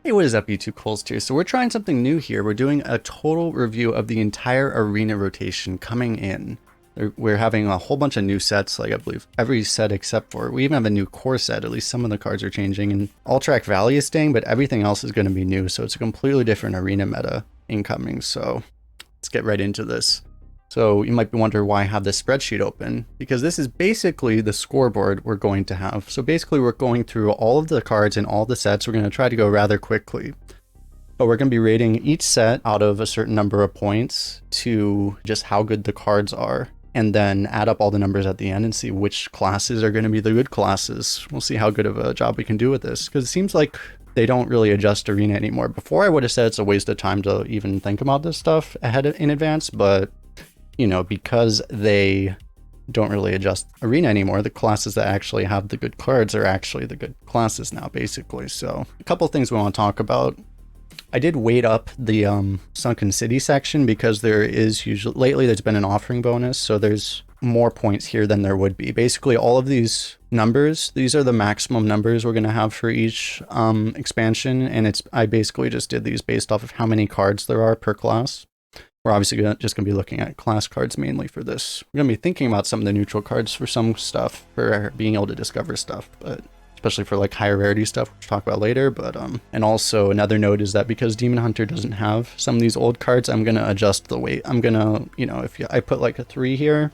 Hey, what is up, YouTube Kolst here? So we're trying something new here. We're doing a total review of the entire arena rotation coming in. We're having a whole bunch of new sets, like I believe every set except for, we even have a new core set, at least some of the cards are changing, and Alterac Valley is staying, but everything else is going to be new, so it's a completely different arena meta incoming, so let's get right into this. So you might be wondering why I have this spreadsheet open, because this is basically the scoreboard we're going to have. So basically we're going through all of the cards in all the sets. We're going to try to go rather quickly, but we're going to be rating each set out of a certain number of points to just how good the cards are, and then add up all the numbers at the end and see which classes are going to be the good classes. We'll see how good of a job we can do with this, because it seems like they don't really adjust arena anymore. Before I would have said it's a waste of time to even think about this stuff in advance, but you know, because they don't really adjust arena anymore, the classes that actually have the good cards are actually the good classes now, basically. So a couple things we want to talk about. I did weight up the Sunken City section because there is usually, lately there's been an offering bonus, so there's more points here than there would be. Basically all of these numbers, these are the maximum numbers we're going to have for each expansion, and I basically just did these based off of how many cards there are per class. We're obviously just going to be looking at class cards mainly for this. We're going to be thinking about some of the neutral cards for some stuff, for being able to discover stuff, but especially for like higher rarity stuff, which we'll talk about later. But and also another note is that because Demon Hunter doesn't have some of these old cards, I'm going to adjust the weight. I'm going to, you know, if I put like a 3 here,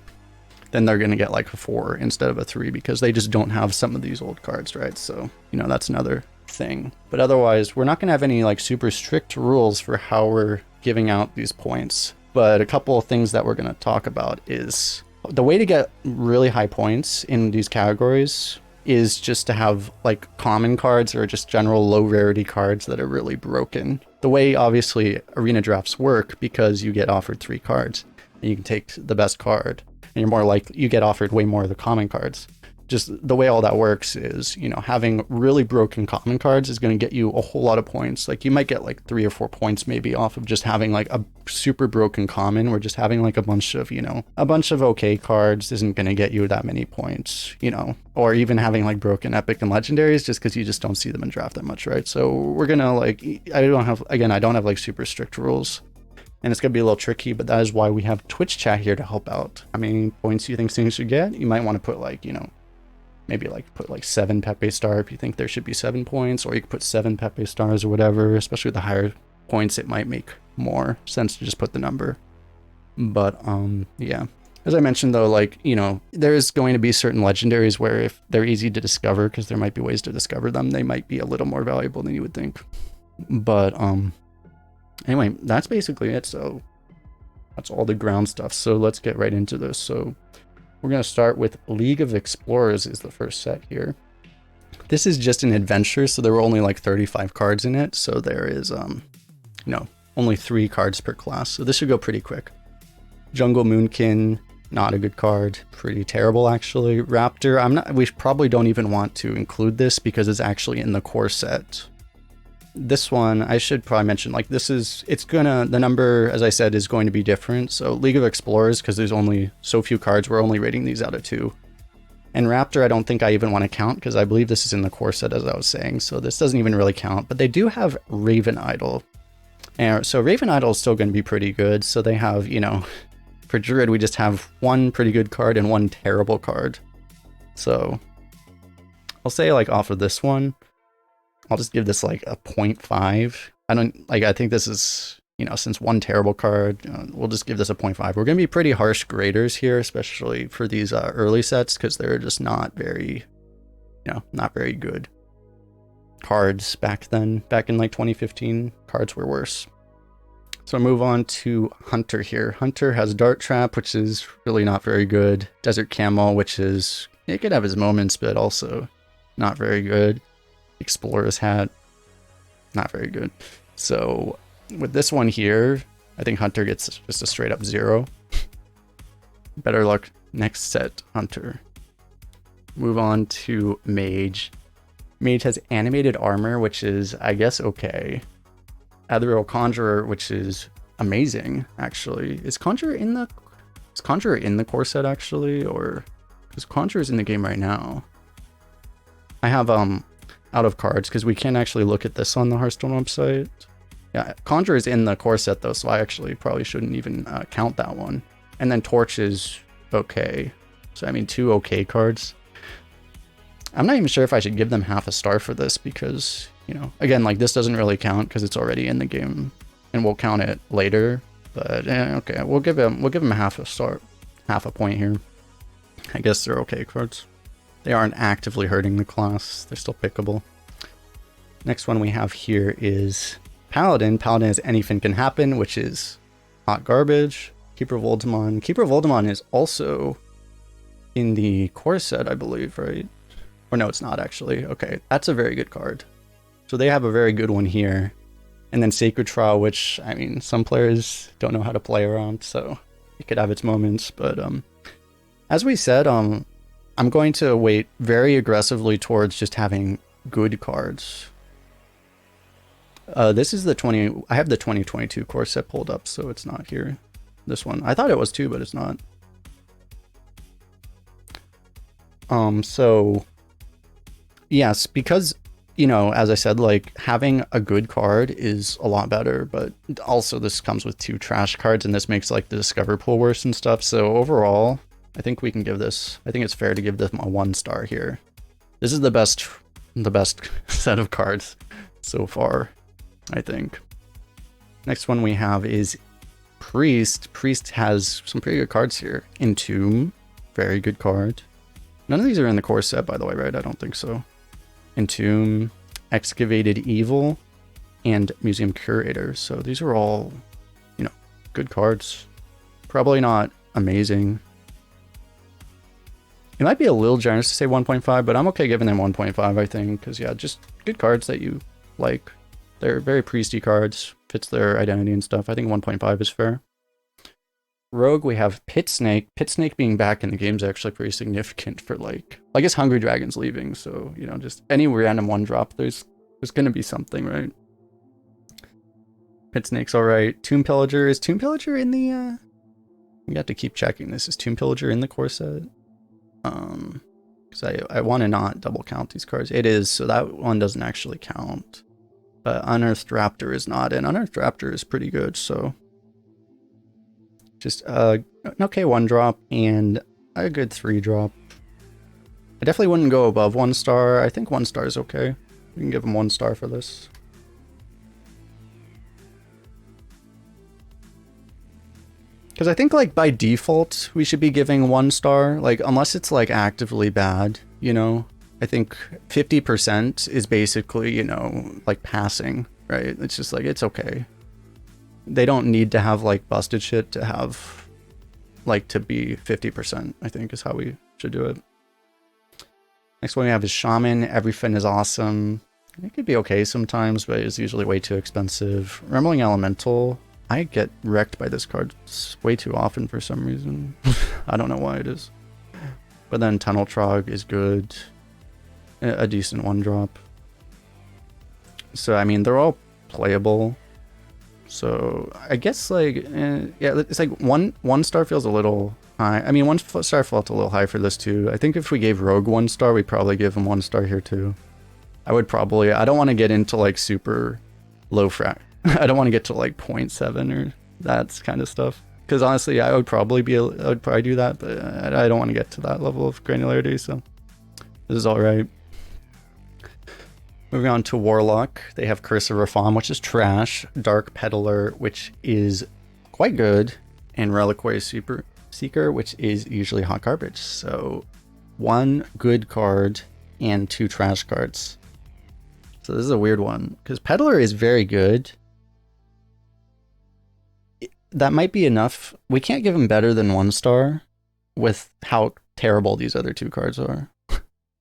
then they're going to get like a 4 instead of a 3 because they just don't have some of these old cards, right? So, you know, that's another thing. But otherwise, we're not going to have any like super strict rules for how we're giving out these points. But a couple of things that we're going to talk about is the way to get really high points in these categories is just to have like common cards or just general low rarity cards that are really broken. The way obviously arena drafts work, because you get offered 3 cards and you can take the best card, and you're more likely, you get offered way more of the common cards. Just the way all that works is, you know, having really broken common cards is going to get you a whole lot of points. Like you might get like 3 or 4 points maybe off of just having like a super broken common, or just having like a bunch of, you know, a bunch of okay cards isn't going to get you that many points, you know, or even having like broken epic and legendaries just because you just don't see them in draft that much, right? So we're going to like, I don't have like super strict rules. And it's going to be a little tricky, but that is why we have Twitch chat here to help out. How many points do you think things should get? You might want to put like, you know, maybe like put like 7 Pepe Star if you think there should be 7 points, or you could put 7 Pepe Stars or whatever. Especially with the higher points, it might make more sense to just put the number. But yeah, as I mentioned though, like, you know, there's going to be certain legendaries where if they're easy to discover, because there might be ways to discover them, they might be a little more valuable than you would think. But anyway, that's basically it. So that's all the ground stuff. So let's get right into this. So we're going to start with League of Explorers is the first set here. This is just an adventure, so there were only like 35 cards in it. So there is, no, only 3 cards per class. So this should go pretty quick. Jungle Moonkin, not a good card. Pretty terrible, actually. Raptor, we probably don't even want to include this because it's actually in the core set. This one, I should probably mention, like the number, as I said, is going to be different. So League of Explorers, because there's only so few cards, we're only rating these out of 2. And Raptor, I don't think I even want to count because I believe this is in the core set, as I was saying. So this doesn't even really count, but they do have Raven Idol. And so Raven Idol is still going to be pretty good. So they have, you know, for Druid, we just have 1 pretty good card and 1 terrible card. So I'll say like off of this one, I'll just give this like a 0.5. I think this is, you know, since 1 terrible card, we'll just give this a 0.5. We're going to be pretty harsh graders here, especially for these early sets, because they're just not very, you know, not very good cards back then. Back in like 2015, cards were worse. So I'll move on to Hunter here. Hunter has Dart Trap, which is really not very good. Desert Camel, which is, it could have its moments, but also not very good. Explorer's Hat, not very good. So with this one here, I think Hunter gets just a straight up 0. Better luck next set, Hunter. Move on to Mage. Mage has Animated Armor, which is, I guess, okay. Ethereal Conjurer, which is amazing, actually. Is Conjurer in the core set, actually? Or, because Conjurer's in the game right now. I have out of cards because we can't actually look at this on the Hearthstone website. Yeah, Conjure is in the core set though, so I actually probably shouldn't even count that one. And then Torch is okay. So I mean, 2 okay cards. I'm not even sure if I should give them half a star for this because, you know, again, like this doesn't really count because it's already in the game, and we'll count it later. But okay, we'll give them half a star, half a point here. I guess they're okay cards. They aren't actively hurting the class. They're still pickable. Next one we have here is Paladin. Paladin is anything can happen, which is hot garbage. Keeper of Voldemon. Keeper of Voldemon is also in the core set, I believe, right? Or no, it's not actually. Okay, that's a very good card. So they have a very good one here. And then Sacred Trial, which, I mean, some players don't know how to play around, so it could have its moments. But as we said, I'm going to wait very aggressively towards just having good cards. This is I have the 2022 core set pulled up, so it's not here. This one. I thought it was too, but it's not. So yes, because, you know, as I said, like having a good card is a lot better, but also this comes with 2 trash cards and this makes like the discover pool worse and stuff. So overall, I think we can give this, I think it's fair to give them a 1 star here. This is the best set of cards so far, I think. Next one we have is Priest. Priest has some pretty good cards here. Entomb, very good card. None of these are in the core set, by the way, right? I don't think so. Entomb, Excavated Evil, and Museum Curator. So these are all, you know, good cards. Probably not amazing. It might be a little generous to say 1.5, but I'm okay giving them 1.5, I think, because yeah, just good cards that you like. They're very priesty cards, fits their identity and stuff. I think 1.5 is fair. Rogue, we have Pit Snake. Pit Snake being back in the game is actually pretty significant for, like, I guess Hungry Dragon's leaving, so, you know, just any random 1-drop, there's gonna be something, right? Pit Snake's alright. Tomb Pillager. Is Tomb Pillager in the, we have to keep checking this. Is Tomb Pillager in the core set? Because I want to not double count these cards. It is, so that one doesn't actually count. But Unearthed Raptor is not, and Unearthed Raptor is pretty good, so just an okay 1-drop and a good 3-drop. I definitely wouldn't go above 1 star. I think 1 star is okay. We can give them 1 star for this. Because I think, like, by default, we should be giving 1 star, like, unless it's, like, actively bad, you know? I think 50% is basically, you know, like, passing, right? It's just, like, it's okay. They don't need to have, like, busted shit to have, like, to be 50%, I think, is how we should do it. Next one we have is Shaman. Everything is awesome. It could be okay sometimes, but it's usually way too expensive. Rumbling Elemental. I get wrecked by this card way too often for some reason. I don't know why it is. But then Tunnel Trog is good. A decent 1-drop. So, I mean, they're all playable. So, I guess, like, yeah, it's like one star feels a little high. I mean, 1 star felt a little high for this too. I think if we gave Rogue 1 star, we'd probably give him 1 star here too. I would probably, I don't want to get into, like, super low I don't want to get to, like, 0.7 or that kind of stuff. Because honestly, I would probably do that, but I don't want to get to that level of granularity, so this is alright. Moving on to Warlock, they have Curse of Rapham, which is trash, Dark Peddler, which is quite good, and Reliquary Seeker, which is usually hot garbage. So 1 good card and 2 trash cards. So this is a weird one, because Peddler is very good. That might be enough. We can't give him better than 1 star with how terrible these other 2 cards are.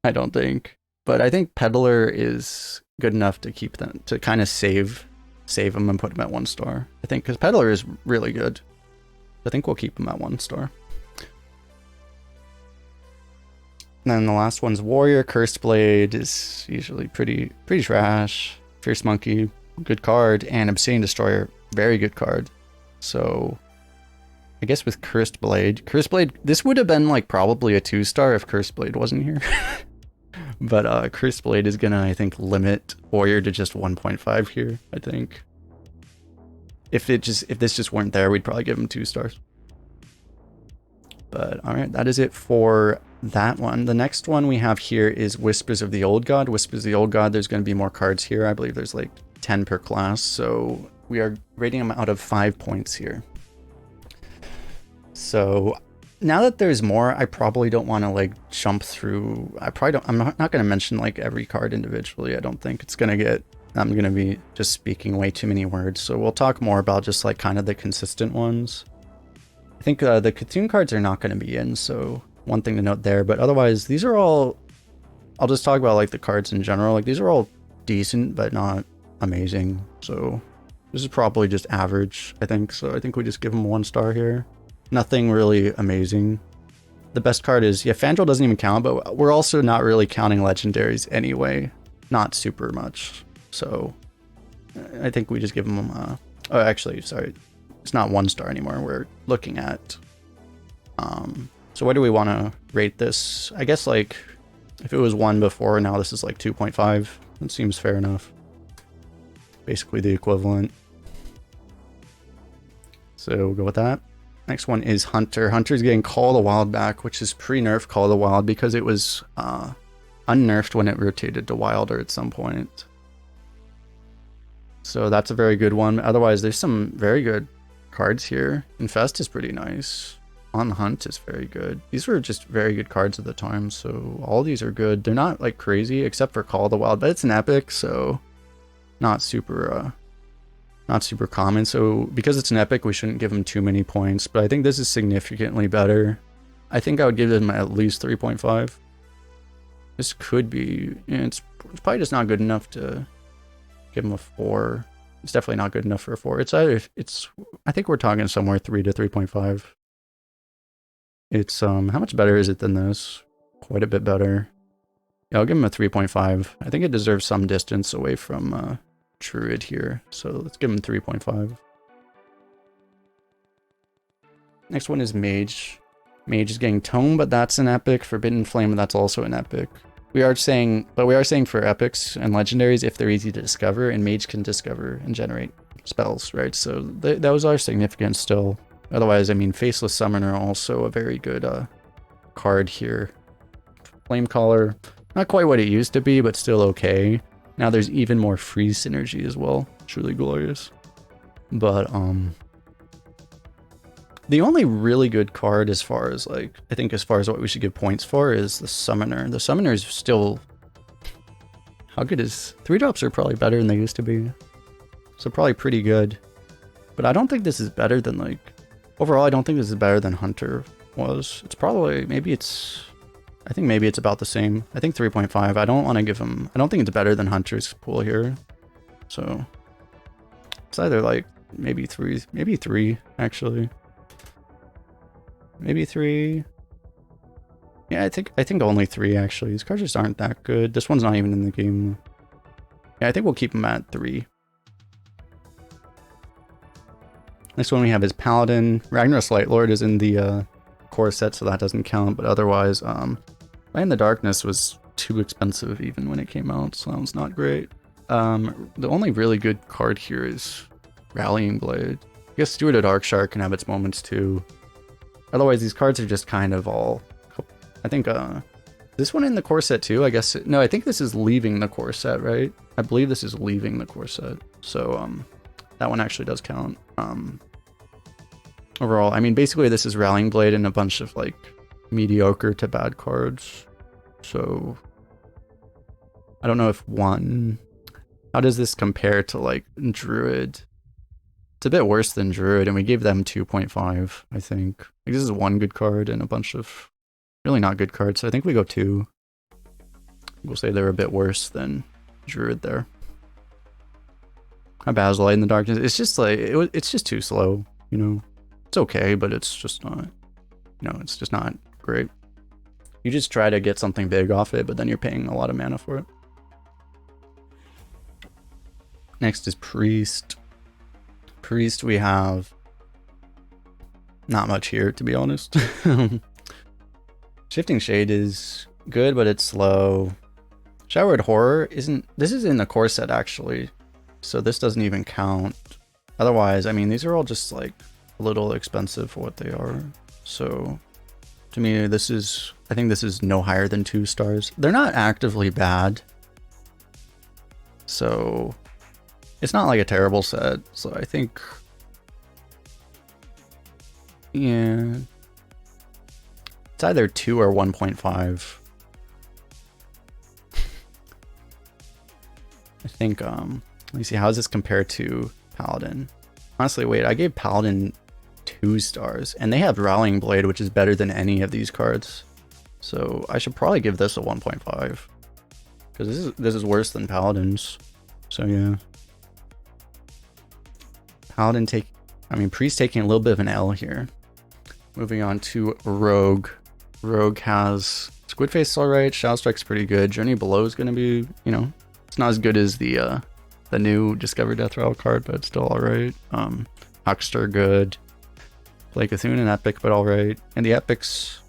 I don't think. But I think Peddler is good enough to keep them, to kind of save him and put him at 1 star. I think, because Peddler is really good. I think we'll keep him at 1 star. And then the last one's Warrior. Cursed Blade is usually pretty trash. Fierce Monkey, good card. And Obsidian Destroyer, very good card. So I guess with Cursed Blade, this would have been, like, probably a 2 star if Cursed Blade wasn't here. But Cursed Blade is gonna, I think, limit Warrior to just 1.5 here, I think. If this just weren't there, we'd probably give him 2 stars. But alright, that is it for that one. The next one we have here is Whispers of the Old God. Whispers of the Old God, there's going to be more cards here. I believe there's like 10 per class, so we are rating them out of 5 points here. So now that there's more, I probably don't want to like jump through. I'm not going to mention like every card individually. I don't think it's going to get, I'm going to be just speaking way too many words. So we'll talk more about just like kind of the consistent ones. I think the Cthulhu cards are not going to be in, so one thing to note there. But otherwise, these are all, I'll just talk about like the cards in general. Like these are all decent, but not amazing. So this is probably just average, I think. So I think we just give them 1 star here. Nothing really amazing. The best card is, yeah, Fandral doesn't even count, but we're also not really counting legendaries anyway. Not super much. So I think we just give them, oh, actually, sorry. It's not 1 star anymore. We're looking at, so where do we want to rate this? I guess like if it was 1 before, now this is like 2.5. That seems fair enough. Basically the equivalent. So we'll go with that. Next one is Hunter. Hunter's getting Call of the Wild back, which is pre-nerf Call of the Wild because it was unnerfed when it rotated to Wilder at some point. So that's a very good one. Otherwise, there's some very good cards here. Infest is pretty nice. On Hunt is very good. These were just very good cards at the time, so all these are good. They're not like crazy except for Call of the Wild, but it's an epic, so not super common. So because it's an epic, we shouldn't give them too many points, but I think this is significantly better. I think I would give them at least 3.5. This could be, it's probably just not good enough to give them a 4. It's definitely not good enough for a 4. It's either, I think we're talking somewhere 3 to 3.5. It's, how much better is it than this? Quite a bit better. Yeah, I'll give him a 3.5. I think it deserves some distance away from Druid here. So let's give him 3.5. Next one is Mage. Mage is getting Tome, but that's an epic. Forbidden Flame, that's also an epic. We are saying for epics and legendaries, if they're easy to discover, and Mage can discover and generate spells, right? So those are significant still. Otherwise, I mean, Faceless Summoner, also a very good card here. Flamecaller, not quite what it used to be, but still okay. Now there's even more freeze synergy as well. Truly glorious. But the only really good card as far as like, I think as far as what we should give points for is the Summoner. The Summoner is still, how good is, 3-drops are probably better than they used to be. So probably pretty good. But I don't think this is better than like, overall I don't think this is better than Hunter was. It's probably, I think maybe it's about the same. I think 3.5. I don't want to give him, I don't think it's better than Hunter's pool here. So it's either like maybe 3 actually. Maybe 3. Yeah, I think only 3 actually. These cards just aren't that good. This one's not even in the game. Yeah, I think we'll keep them at 3. Next one we have is Paladin. Ragnaros Lightlord is in the core set, so that doesn't count. But otherwise, Light in the Darkness was too expensive even when it came out, so that was not great. The only really good card here is Rallying Blade. I guess Steward of Darkshark can have its moments too. Otherwise, these cards are just kind of all, I think, this one in the core set too, I guess. No, I think this is leaving the core set, right? I believe this is leaving the core set. So, that one actually does count. Overall, I mean, basically this is Rallying Blade and a bunch of like mediocre to bad cards. So, I don't know if how does this compare to like Druid? It's a bit worse than Druid, and we gave them 2.5, I think. Like, this is one good card and a bunch of really not good cards, so I think we go 2. We'll say they're a bit worse than Druid there. How bad is Light in the Darkness? It's just like, it's just too slow, you know? It's okay, but it's just not, it's just not great. You just try to get something big off it, but then you're paying a lot of mana for it. Next is Priest. Priest, we have not much here, to be honest. Shifting Shade is good, but it's slow. Showered Horror isn't... This is in the core set, actually. So this doesn't even count. Otherwise, I mean, these are all just, like, a little expensive for what they are. So, to me, this is... I think this is no higher than 2 stars. They're not actively bad. So, it's not like a terrible set. So I think... Yeah... It's either 2 or 1.5. I think, let me see, how does this compare to Paladin? Honestly, wait, I gave Paladin 2 stars, and they have Rallying Blade, which is better than any of these cards. So I should probably give this a 1.5. Because this is worse than Paladin's. So yeah. Paladin Priest taking a little bit of an L here. Moving on to Rogue. Rogue has Squid Face alright, Shadow Strike's pretty good, Journey Below is gonna be, you know, it's not as good as the new Discover Death Rattle card, but it's still alright. Huckster good. Play Cthulhu and Epic, but alright. And the Epics,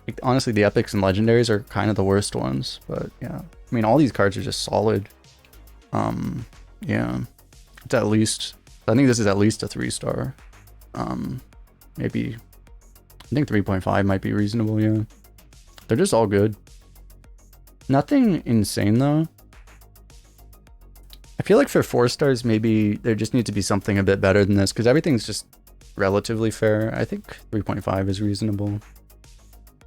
like, honestly, the Epics and Legendaries are kind of the worst ones, but yeah. I mean, all these cards are just solid. Yeah. It's at least, I think this is at least a 3-star. Maybe, I think 3.5 might be reasonable, yeah. They're just all good. Nothing insane, though. I feel like for 4 stars, maybe there just needs to be something a bit better than this, because everything's just relatively fair. I think 3.5 is reasonable.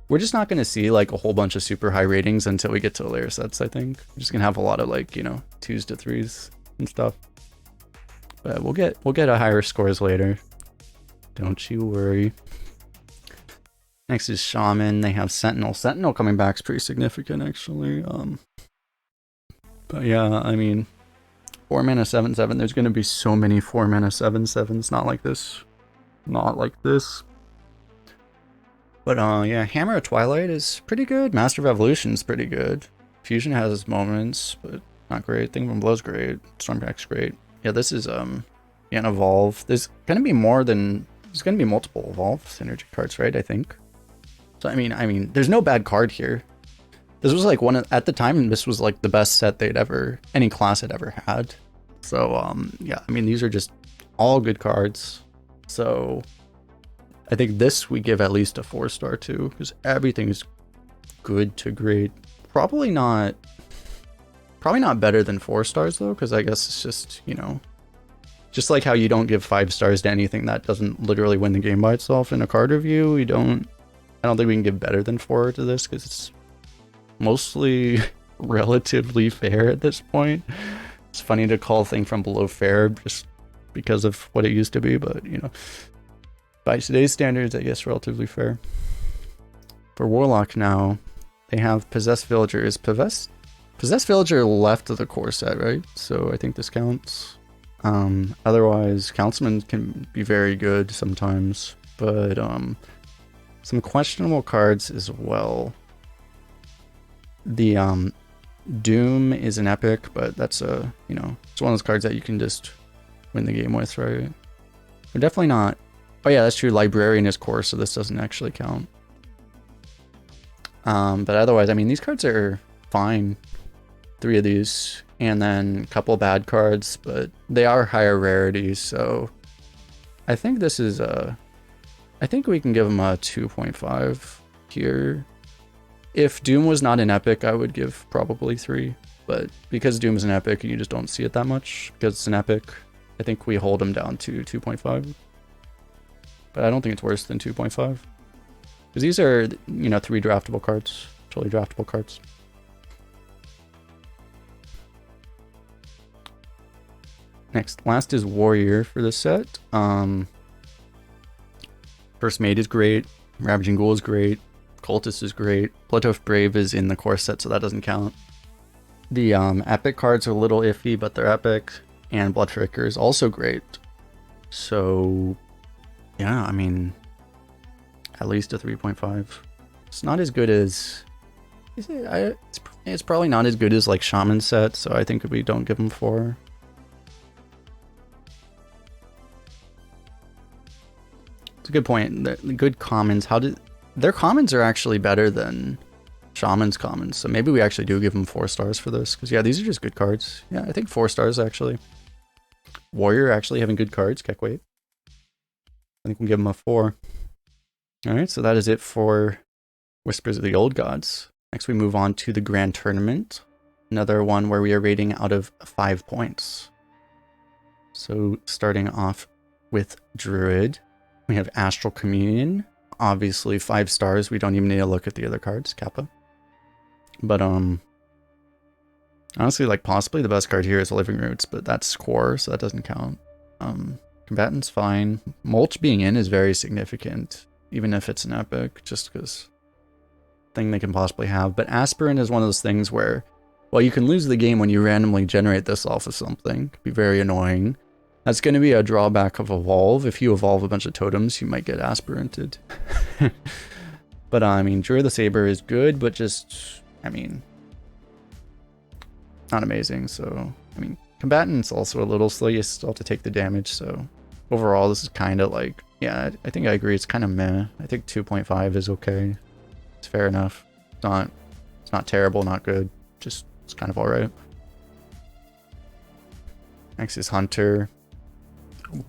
We're just not going to see like a whole bunch of super high ratings until we get to layer sets, I think. We're just going to have a lot of like, you know, 2s to 3s and stuff. But we'll get a higher scores later. Don't you worry. Next is Shaman. They have Sentinel. Sentinel coming back is pretty significant, actually. But yeah, I mean, 4 mana 7/7. There's going to be so many 4 mana 7/7s. Not like this. Not like this. But yeah, Hammer of Twilight is pretty good. Master of Evolution is pretty good. Fusion has its moments, but not great. Thing from Blow's great. Stormback's great. Yeah, this is an Evolve. There's going to be more than... There's going to be multiple Evolve synergy cards, right? I think. So I mean, there's no bad card here. This was like at the time, this was like the best set any class had ever had. So yeah, I mean, these are just all good cards. So I think this we give at least a 4-star too, because everything is good to great. Probably not better than 4 stars though, because I guess it's just, you know, just like how you don't give 5 stars to anything that doesn't literally win the game by itself in a card review. I don't think we can give better than 4 to this, because it's mostly relatively fair at this point. It's funny to call a thing from below fair just because of what it used to be, but you know, by today's standards, I guess relatively fair. For Warlock now, they have Possessed Villager. Is Possessed Villager left of the core set, right? So I think this counts. Otherwise, Councilman can be very good sometimes, but some questionable cards as well. The Doom is an epic, but that's you know, it's one of those cards that you can just win the game with, right? They're definitely not. Oh yeah, that's true. Librarian is core, so this doesn't actually count. But otherwise, I mean, these cards are fine. 3 of these, and then a couple bad cards, but they are higher rarities, so I think this is I think we can give them a 2.5 here. If Doom was not an epic, I would give probably 3, but because Doom is an epic, you just don't see it that much because it's an epic. I think we hold them down to 2.5, but I don't think it's worse than 2.5 because these are, you know, 3 draftable cards, totally draftable cards. Last is Warrior for this set. First Mate is great. Ravaging Ghoul is great. Cultist is great. Bloodhoof Brave is in the core set, so that doesn't count. The epic cards are a little iffy, but they're epic. And Blood Fricker is also great. So, yeah, I mean, at least a 3.5. It's not as good as... It's probably not as good as like Shaman set, so I think we don't give them 4. It's a good point. The good commons. Their commons are actually better than Shaman's common, so maybe we actually do give him 4 stars for this, because yeah, these are just good cards. Yeah, I think 4 stars actually. Warrior actually having good cards, Kekwait. I think we'll give him a 4. Alright, so that is it for Whispers of the Old Gods. Next we move on to the Grand Tournament. Another one where we are rating out of 5 points. So starting off with Druid, we have Astral Communion. Obviously 5 stars, we don't even need to look at the other cards, Kappa. But honestly, like possibly the best card here is Living Roots, but that's core, so that doesn't count. Combatant's fine. Mulch being in is very significant, even if it's an epic, just because thing they can possibly have. But Aspirant is one of those things where, well, you can lose the game when you randomly generate this off of something. It could be very annoying. That's going to be a drawback of Evolve. If you evolve a bunch of totems, you might get Aspiranted. But I mean, Druid the Saber is good, but just, I mean, not amazing. So, I mean, Combatant's also a little slow. You still have to take the damage. So overall, this is kind of like, yeah, I think I agree. It's kind of meh. I think 2.5 is okay. It's fair enough. It's not terrible, not good. Just, it's kind of all right. Next is Hunter.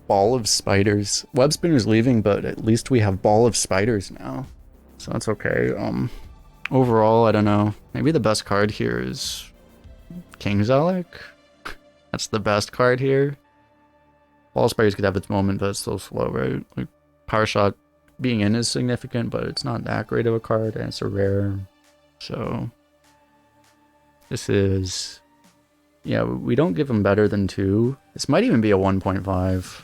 Ball of Spiders. Web Spinner's leaving, but at least we have Ball of Spiders now. So that's okay. Overall, I don't know. Maybe the best card here is King Zalek. That's the best card here. Ball of Spiders could have its moment, but it's so slow, right? Like, Power Shot being in is significant, but it's not that great of a card, and it's a rare. So this is, yeah, we don't give them better than 2. This might even be a 1.5,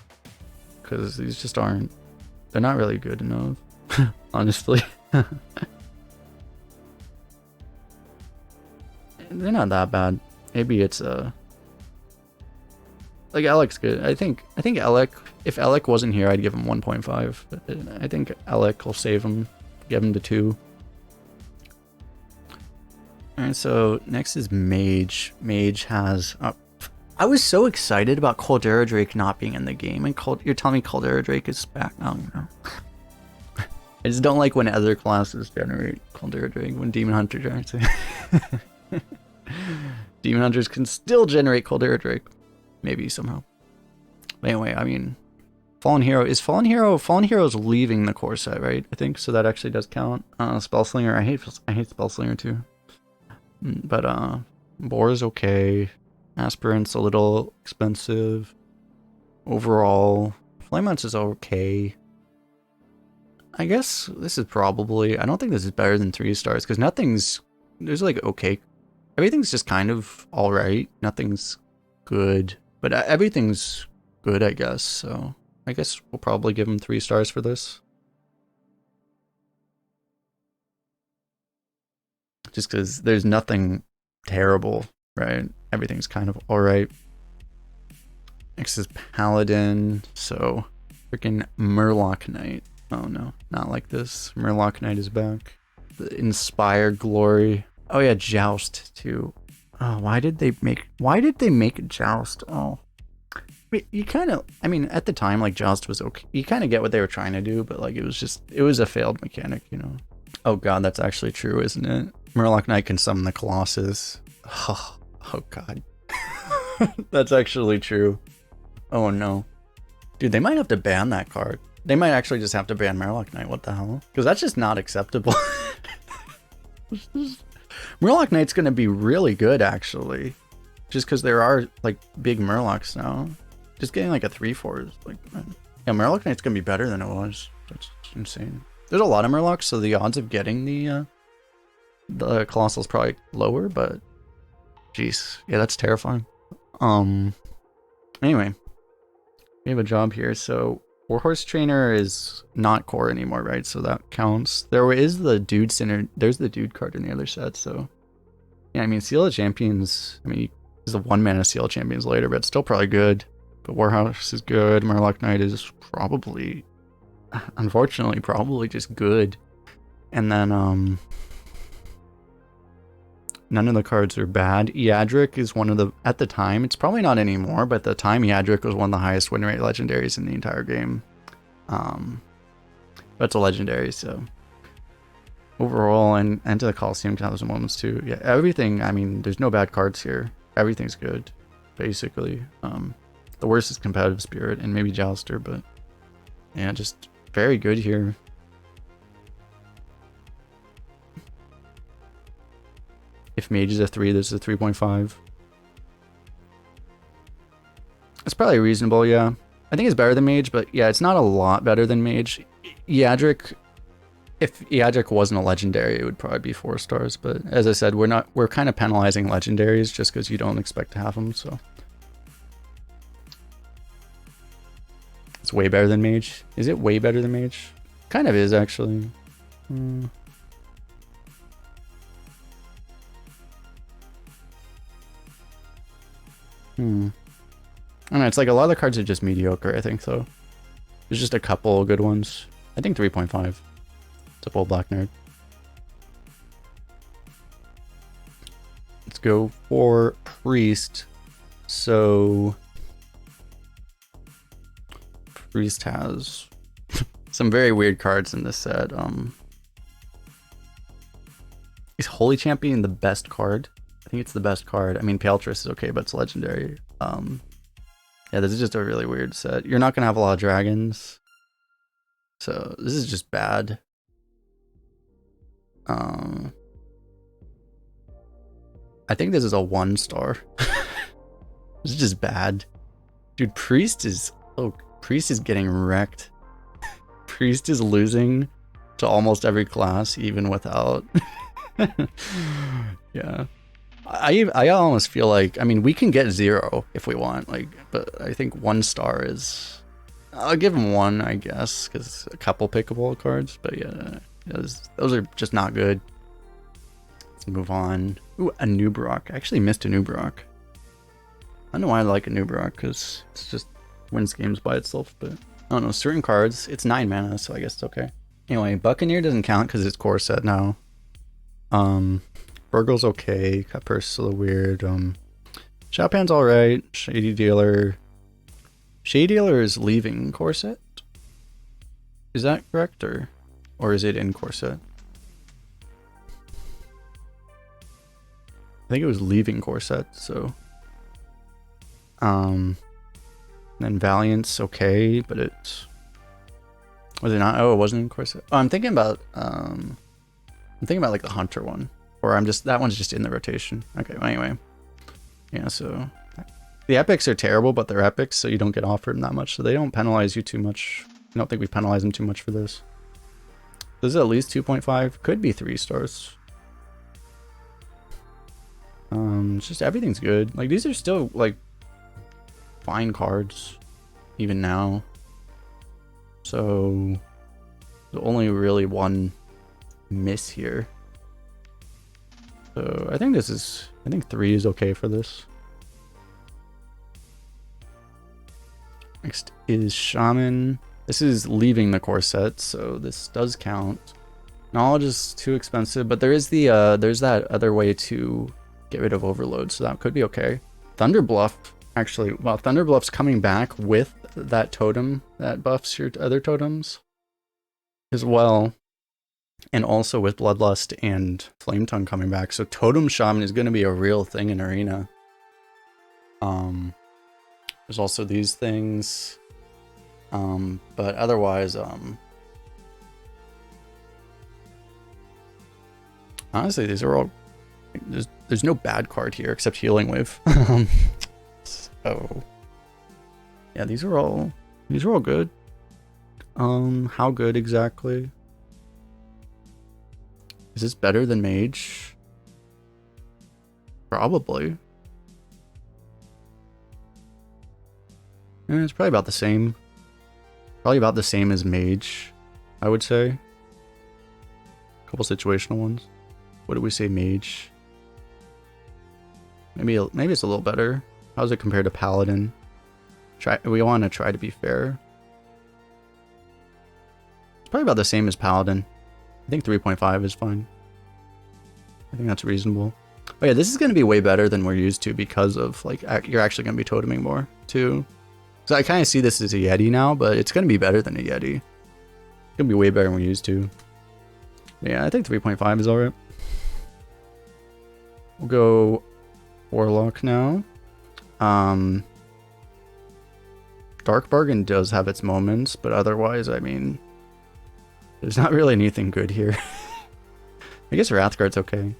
because these just aren't, they're not really good enough, honestly. They're not that bad. Maybe it's like Alec's good. I think Alec, if Alec wasn't here, I'd give him 1.5. I think Alec will save him, give him to 2. Alright, so next is Mage. Mage has I was so excited about Caldera Drake not being in the game, and you're telling me Caldera Drake is back now, you know. I just don't like when other classes generate Caldera Drake, when Demon Hunter generates it. Demon Hunters can still generate Caldera Drake. Maybe somehow. But anyway, I mean, Fallen Hero is leaving the core set, right? I think so. That actually does count. Spellslinger, I hate Spellslinger too. But Boar is okay. Aspirant's a little expensive. Overall, Flameouts is okay. I guess this is probably, I don't think this is better than 3 stars, because there's like okay. Everything's just kind of alright. Nothing's good. But everything's good, I guess. So I guess we'll probably give him 3 stars for this. Just because there's nothing terrible, right? Everything's kind of alright. Next is Paladin. So freaking Murloc Knight. Oh no, not like this. Murloc Knight is back. The Inspired Glory. Oh yeah, Joust too. Oh, why did they make Joust? Oh, you kind of, I mean, at the time, like, Joust was okay. You kind of get what they were trying to do, but like, it was a failed mechanic, you know. Oh god, that's actually true, isn't it? Murloc Knight can summon the Colossus. Oh god. That's actually true. Oh no. Dude, they might have to ban that card. They might actually just have to ban Murloc Knight, what the hell? Because that's just not acceptable. Murloc Knight's gonna be really good, actually. Just because there are, like, big Murlocs now. Just getting, like, a 3/4 is, like, yeah, Murloc Knight's gonna be better than it was. That's insane. There's a lot of Murlocs, so the odds of getting the Colossal's probably lower, but jeez, yeah, that's terrifying. Anyway, we have a job here. So Warhorse Trainer is not core anymore, right? So that counts. There is the Dude Center. There's the Dude card in the other set. So yeah, I mean, Seal of Champions. I mean, there's the 1-mana Seal of Champions later, but it's still probably good. But Warhorse is good. Murloc Knight is probably, unfortunately, probably just good. And then none of the cards are bad. Eadric is one of the, at the time, it's probably not anymore, but at the time Eadric was one of the highest win rate legendaries in the entire game. But it's a legendary, so overall, and to the Coliseum can have some moments too. Yeah, everything. I mean, there's no bad cards here. Everything's good, basically. The worst is Competitive Spirit and maybe Jouster, but yeah, just very good here. If Mage is a 3, this is a 3.5. It's probably reasonable, yeah. I think it's better than Mage, but yeah, it's not a lot better than Mage. Eadric, if Eadric wasn't a legendary, it would probably be 4 stars, but as I said, we're kind of penalizing legendaries just because you don't expect to have them, so. It's way better than Mage. Is it way better than Mage? Kind of is, actually. I don't know, it's like a lot of the cards are just mediocre, I think, though. There's just a couple good ones. I think 3.5. It's a full black nerd. Let's go for Priest. So Priest has some very weird cards in this set. Is Holy Champion the best card? I think it's the best card. I mean, Paltris is okay, but it's legendary. Yeah, this is just a really weird set. You're not gonna have a lot of dragons, so this is just bad. I think this is a 1 star. This is just bad, dude. Priest is getting wrecked. Priest is losing to almost every class, even without. Yeah. I almost feel like, I mean, we can get 0 if we want, like, but I think 1 star is, I'll give him 1, I guess, because a couple pickable cards, but yeah, those are just not good. Let's move on. Ooh, a Nubrock. I actually missed a Nubrock. I don't know why I like a Nubrock, because it's just wins games by itself, but I don't know, certain cards, it's 9 mana, so I guess it's okay. Anyway, Buccaneer doesn't count because it's core set now. Burgle's okay. Cutpurse is a little weird. Shotpan's alright. Shady Dealer. Shady Dealer is leaving Corset? Is that correct, or is it in Corset? I think it was leaving Corset, so. Then Valiant's okay, but it's. Was it not? Oh, it wasn't in Corset. Oh, I'm thinking about like the Hunter one. Or that one's just in the rotation. Okay, well, anyway. Yeah, so the epics are terrible, but they're epics, so you don't get offered them that much, so they don't penalize you too much. I don't think we penalize them too much for this. This is at least 2.5, could be 3 stars. It's just everything's good. Like, these are still like fine cards, even now. So there's only really 1 miss here. So I think 3 is okay for this. Next is Shaman. This is leaving the core set, so this does count. Knowledge is too expensive, but there is there's that other way to get rid of Overload, so that could be okay. Thunderbluff, actually, well, Thunderbluff's coming back with that totem that buffs your other totems as well. And also with Bloodlust and Flame Tongue coming back. So Totem Shaman is going to be a real thing in Arena. There's also these things. But otherwise, honestly, these are all... There's no bad card here except Healing Wave. So... Yeah, these are all good. How good exactly? Is this better than Mage? Probably. It's probably about the same. Probably about the same as Mage, I would say. A couple situational ones. What did we say, Mage? Maybe it's a little better. How does it compare to Paladin? We want to try to be fair. It's probably about the same as Paladin. I think 3.5 is fine. I think that's reasonable. Oh yeah, this is going to be way better than we're used to because of, like, you're actually going to be toteming more, too. So I kind of see this as a Yeti now, but it's going to be better than a Yeti. It's going to be way better than we're used to. Yeah, I think 3.5 is alright. We'll go Warlock now. Dark Bargain does have its moments, but otherwise, I mean, there's not really anything good here. I guess Wrathguard's okay.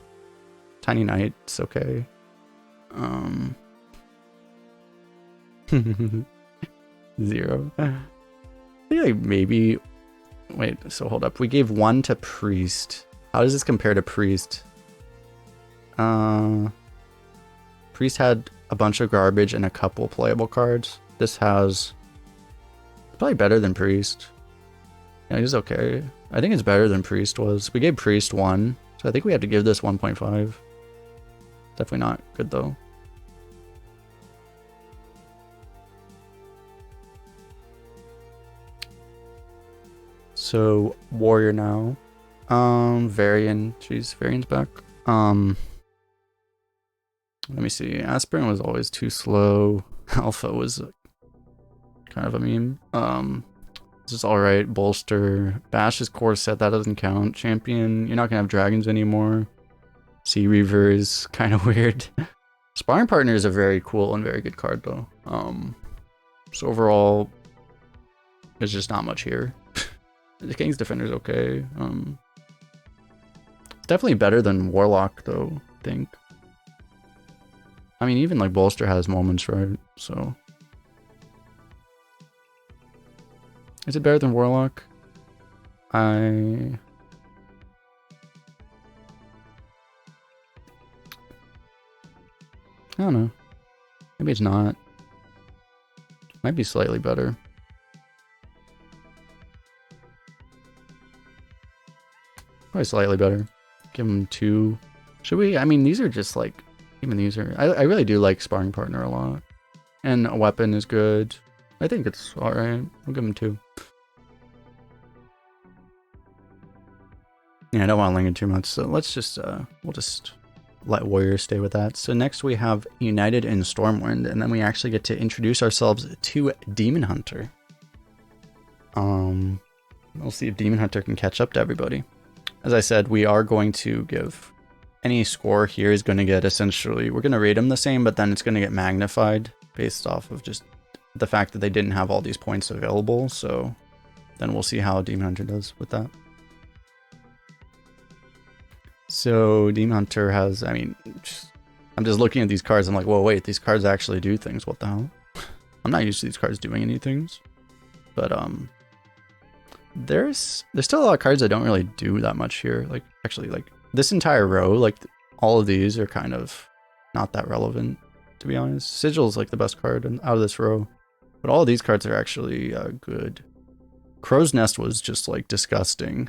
Tiny Knight's okay. 0. I think like maybe... Wait, so hold up. We gave 1 to Priest. How does this compare to Priest? Priest had a bunch of garbage and a couple playable cards. This has... probably better than Priest. Yeah, he's okay. I think it's better than Priest was. We gave Priest 1, so I think we have to give this 1.5. Definitely not good though. So Warrior now. Varian. Jeez, Varian's back. Let me see. Aspirin was always too slow. Alpha was kind of a meme. This is alright. Bolster. Bash is core set. That doesn't count. Champion. You're not gonna have dragons anymore. Sea Reaver is kind of weird. Sparring Partner is a very cool and very good card though. So overall, there's just not much here. The King's Defender is okay. It's definitely better than Warlock though, I think. I mean, even like Bolster has moments, right? So. Is it better than Warlock? I don't know. Maybe it's not. Might be slightly better. Probably slightly better. Give them 2. Should we? I mean, these are just like, even these are, I really do like Sparring Partner a lot. And a weapon is good. I think it's alright. We'll give them 2. Yeah, I don't want to linger too much, so let's just, we'll just let Warrior stay with that. So next we have United and Stormwind, and then we actually get to introduce ourselves to Demon Hunter. We'll see if Demon Hunter can catch up to everybody. As I said, we are going to give any score here is going to get essentially, we're going to rate them the same, but then it's going to get magnified based off of just the fact that they didn't have all these points available. So then we'll see how Demon Hunter does with that. So Demon Hunter has, I mean, I'm just looking at these cards. I'm like, whoa, wait, these cards actually do things. What the hell? I'm not used to these cards doing any things. But there's still a lot of cards that don't really do that much here. Like actually, like this entire row, like all of these are kind of not that relevant, to be honest. Sigil is like the best card out of this row, but all of these cards are actually good. Crow's Nest was just like disgusting.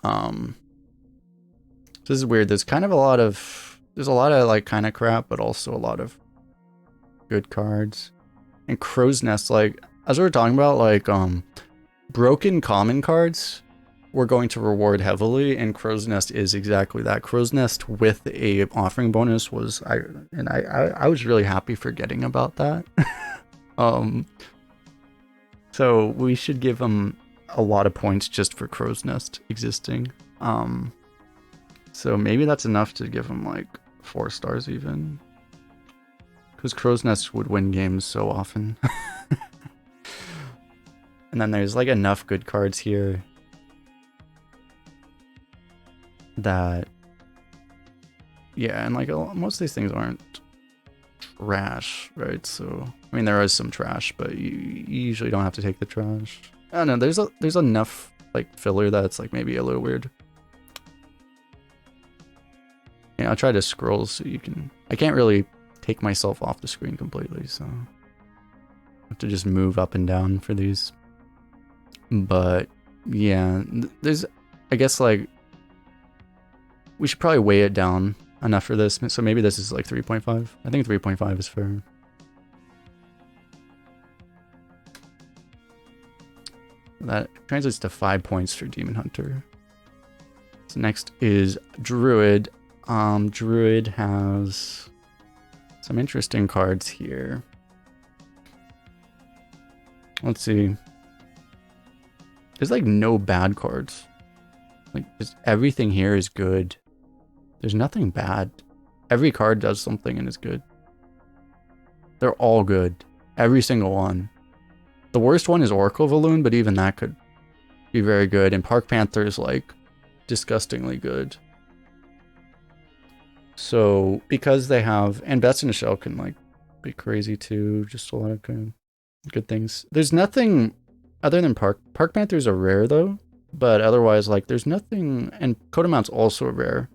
This is weird. There's kind of a lot of like kind of crap, but also a lot of good cards. And Crow's Nest, like as we were talking about, like broken common cards we're going to reward heavily, and Crow's Nest is exactly that. Crow's Nest with a offering bonus was I was really happy forgetting about that. So we should give them a lot of points just for Crow's Nest existing. So maybe that's enough to give them like 4 stars even. Because Crow's Nest would win games so often. And then there's like enough good cards here that, yeah, and like most of these things aren't trash, right? So, I mean, there is some trash, but you usually don't have to take the trash. I don't know, there's enough like filler that's like maybe a little weird. Yeah, I'll try to scroll so you can... I can't really take myself off the screen completely, so... I have to just move up and down for these. But, yeah, there's... I guess, like... we should probably weigh it down enough for this, so maybe this is like 3.5. I think 3.5 is fair. That translates to 5 points for Demon Hunter. So next is Druid. Druid has some interesting cards here. Let's see. There's like no bad cards. Like, just everything here is good. There's nothing bad. Every card does something and is good. They're all good. Every single one. The worst one is Oracle Balloon, but even that could be very good. And Park Panther is like disgustingly good. So because they have, and Best in a Shell can like be crazy too. Just a lot of good things. There's nothing other than Park Panthers are rare though, but otherwise like there's nothing. And Kodamount's also rare,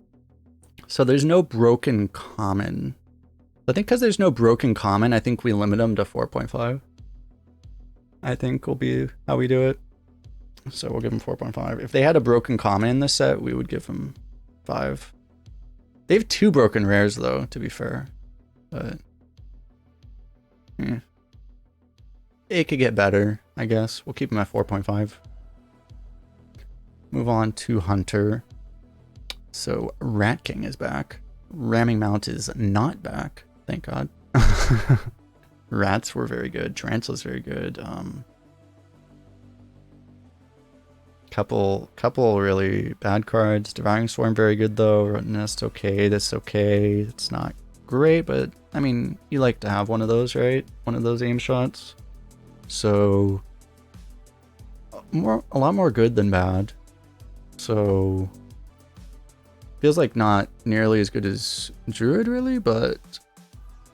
so there's no broken common. I think because there's no broken common, I think we limit them to 4.5. I think will be how we do it. So we'll give them 4.5. If they had a broken common in this set, we would give them 5. They have 2 broken rares though, to be fair. But it could get better, I guess. We'll keep them at 4.5. Move on to Hunter. So Rat King is back. Ramming Mount is not back. Thank God. Rats were very good. Tarantula's very good. Couple really bad cards. Devouring Swarm very good though. Rotten Nest okay. This okay. It's not great, but I mean, you like to have one of those, right? One of those aim shots. So a lot more good than bad. So feels like not nearly as good as Druid really, but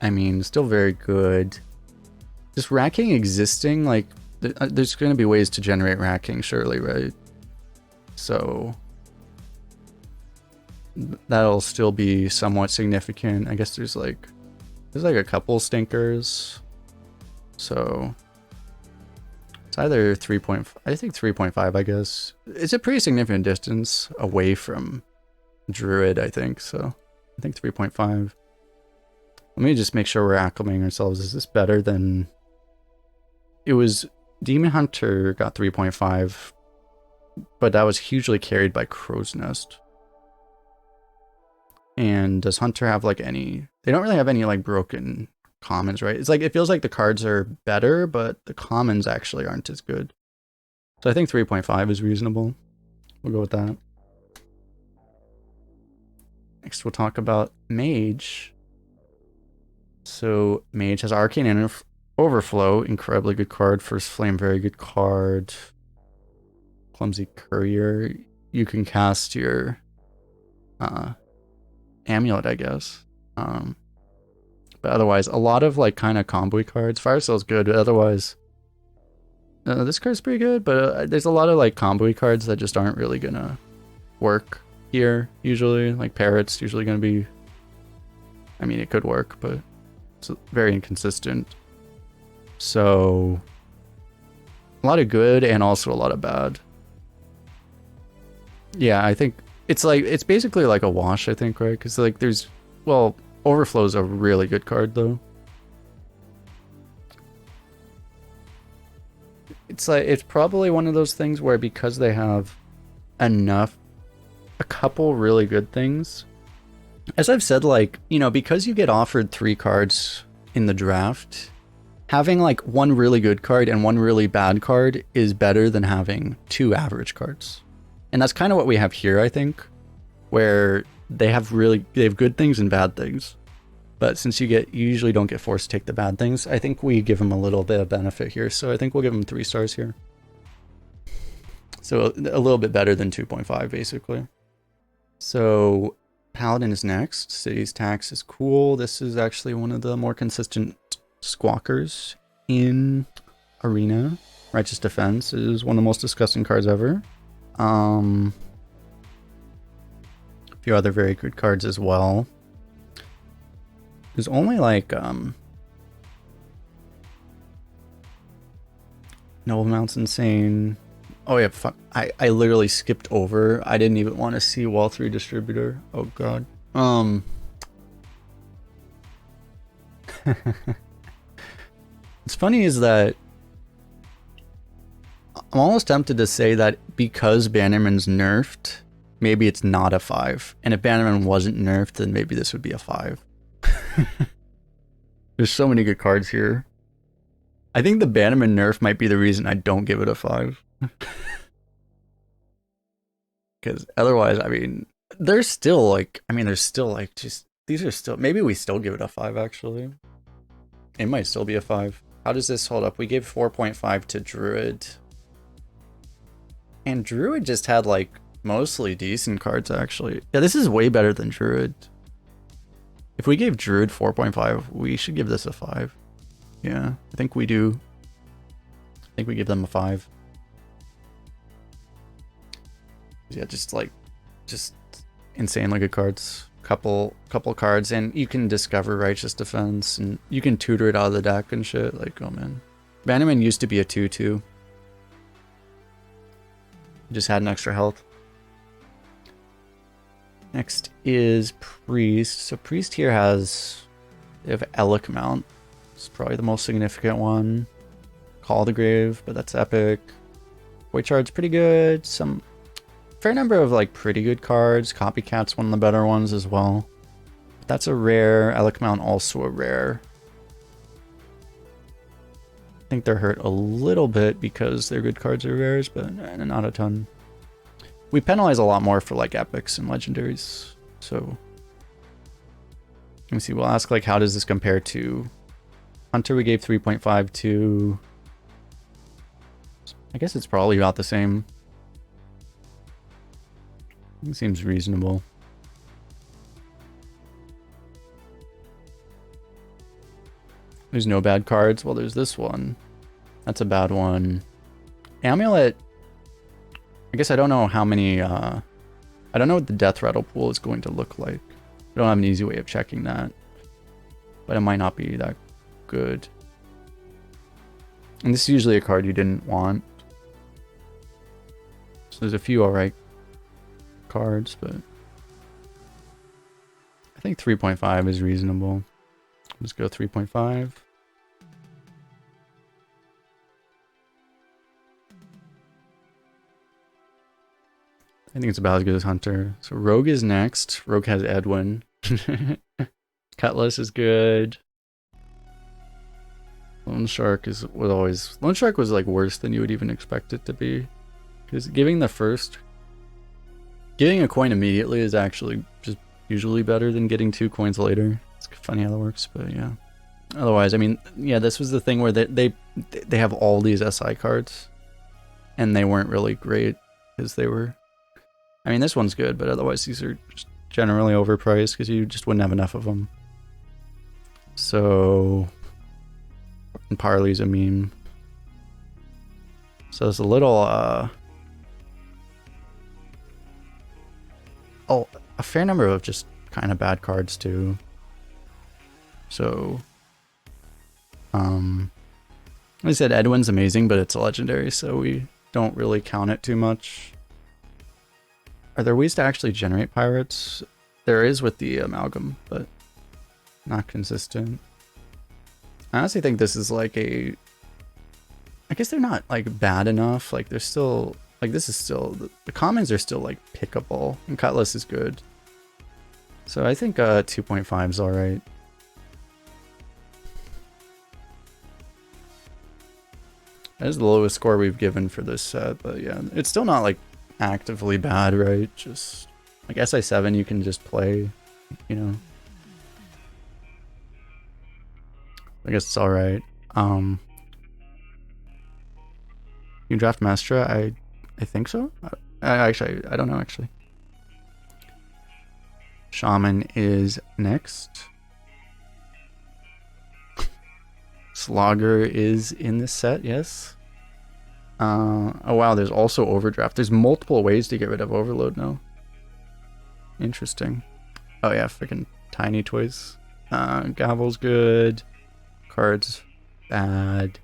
I mean, still very good. Just Rat King existing, like there's going to be ways to generate Rat King surely, right? So that'll still be somewhat significant. I guess there's like a couple stinkers. So it's either 3.5, I think 3.5, I guess. It's a pretty significant distance away from Druid, I think. So I think 3.5. Let me just make sure we're acclimating ourselves. Is this better than... It was... Demon Hunter got 3.5, but that was hugely carried by Crow's Nest. And does Hunter have like any... They don't really have any like broken commons, right? It's like, it feels like the cards are better, but the commons actually aren't as good. So I think 3.5 is reasonable. We'll go with that. Next we'll talk about Mage. So Mage has Arcane Overflow, incredibly good card. First Flame, very good card. Clumsy Courier. You can cast your Amulet, I guess. But otherwise, a lot of like kind of combo cards. Fire Cell's good, but otherwise, this card's pretty good. But there's a lot of like combo cards that just aren't really gonna work here. Usually, like Parrot's usually gonna be. I mean, it could work, but it's very inconsistent. So a lot of good and also a lot of bad. Yeah, I think it's like, it's basically like a wash, I think, right? Because like there's, well, Overflow is a really good card though. It's like, it's probably one of those things where because they have enough, a couple really good things. As I've said, like, you know, because you get offered 3 cards in the draft, having like 1 really good card and 1 really bad card is better than having 2 average cards. And that's kind of what we have here, I think, where they have good things and bad things. But since you usually don't get forced to take the bad things, I think we give them a little bit of benefit here. So I think we'll give them 3 stars here. So a little bit better than 2.5, basically. So Paladin is next. City's Tax is cool. This is actually one of the more consistent squawkers in Arena. Righteous Defense is one of the most disgusting cards ever. A few other very good cards as well. There's only like Noble Mount's insane. Oh yeah, fuck. I literally skipped over. I didn't even want to see Wall 3 Distributor. Oh god. What's funny is that I'm almost tempted to say that because Bannerman's nerfed, maybe it's not a 5. And if Bannerman wasn't nerfed, then maybe this would be a 5. There's so many good cards here. I think the Bannerman nerf might be the reason I don't give it a 5. Because otherwise, I mean, there's still like, there's still like just, these are still, maybe we still give it a 5 actually. It might still be a 5. How does this hold up? We gave 4.5 to Druid. And Druid just had like mostly decent cards actually. Yeah, this is way better than Druid. If we gave Druid 4.5, we should give this a 5. Yeah, I think we do. I think we give them a 5. Yeah, just insanely good cards. Couple cards, and you can discover Righteous Defense, and you can tutor it out of the deck and shit. Like, oh man. Bannerman used to be a 2/2. Just had an extra health. Next is Priest. So Priest here they have Alec Mount. It's probably the most significant one. Call the Grave, but that's epic. Void Shard's pretty good. Some fair number of like pretty good cards. Copycat's one of the better ones as well. But that's a rare. Alec Mount also a rare. I think they're hurt a little bit because their good cards are rares, but not a ton. We penalize a lot more for like epics and legendaries. So let me see. We'll ask like, how does this compare to Hunter? We gave 3.5 to. I guess it's probably about the same. It seems reasonable. There's no bad cards. Well, there's this one. That's a bad one. Amulet. I guess I don't know how many. I don't know what the death rattle pool is going to look like. I don't have an easy way of checking that. But it might not be that good. And this is usually a card you didn't want. So there's a few alright cards, but I think 3.5 is reasonable. Let's go 3.5. I think it's about as good as Hunter. So Rogue is next. Rogue has Edwin. Cutlass is good. Lone Shark Lone Shark was like worse than you would even expect it to be. Because giving a coin immediately is actually just usually better than getting 2 coins later. It's funny how that works, but yeah. Otherwise, I mean, yeah, this was the thing where they have all these SI cards, and they weren't really great because they were. I mean, this one's good, but otherwise these are just generally overpriced because you just wouldn't have enough of them. So, and Parley's a meme. So it's a little, a fair number of just kind of bad cards too. So, like I said, Edwin's amazing, but it's a legendary, so we don't really count it too much. Are there ways to actually generate pirates? There is with the amalgam, but not consistent. I honestly think this is like I guess they're not like bad enough. Like they're still, like this is still, the commons are still like pickable, and Cutlass is good. So I think 2.5 is alright. That is the lowest score we've given for this set, but yeah, it's still not like actively bad, right? Just like SI7 you can just play, you know. I guess it's alright. You can draft Maestra, I think so? I don't know actually. Shaman is next. Slogger is in this set, yes. Oh wow, there's also Overdraft. There's multiple ways to get rid of Overload now. Interesting. Oh yeah, freaking Tiny Toys. Gavel's good. Cards bad.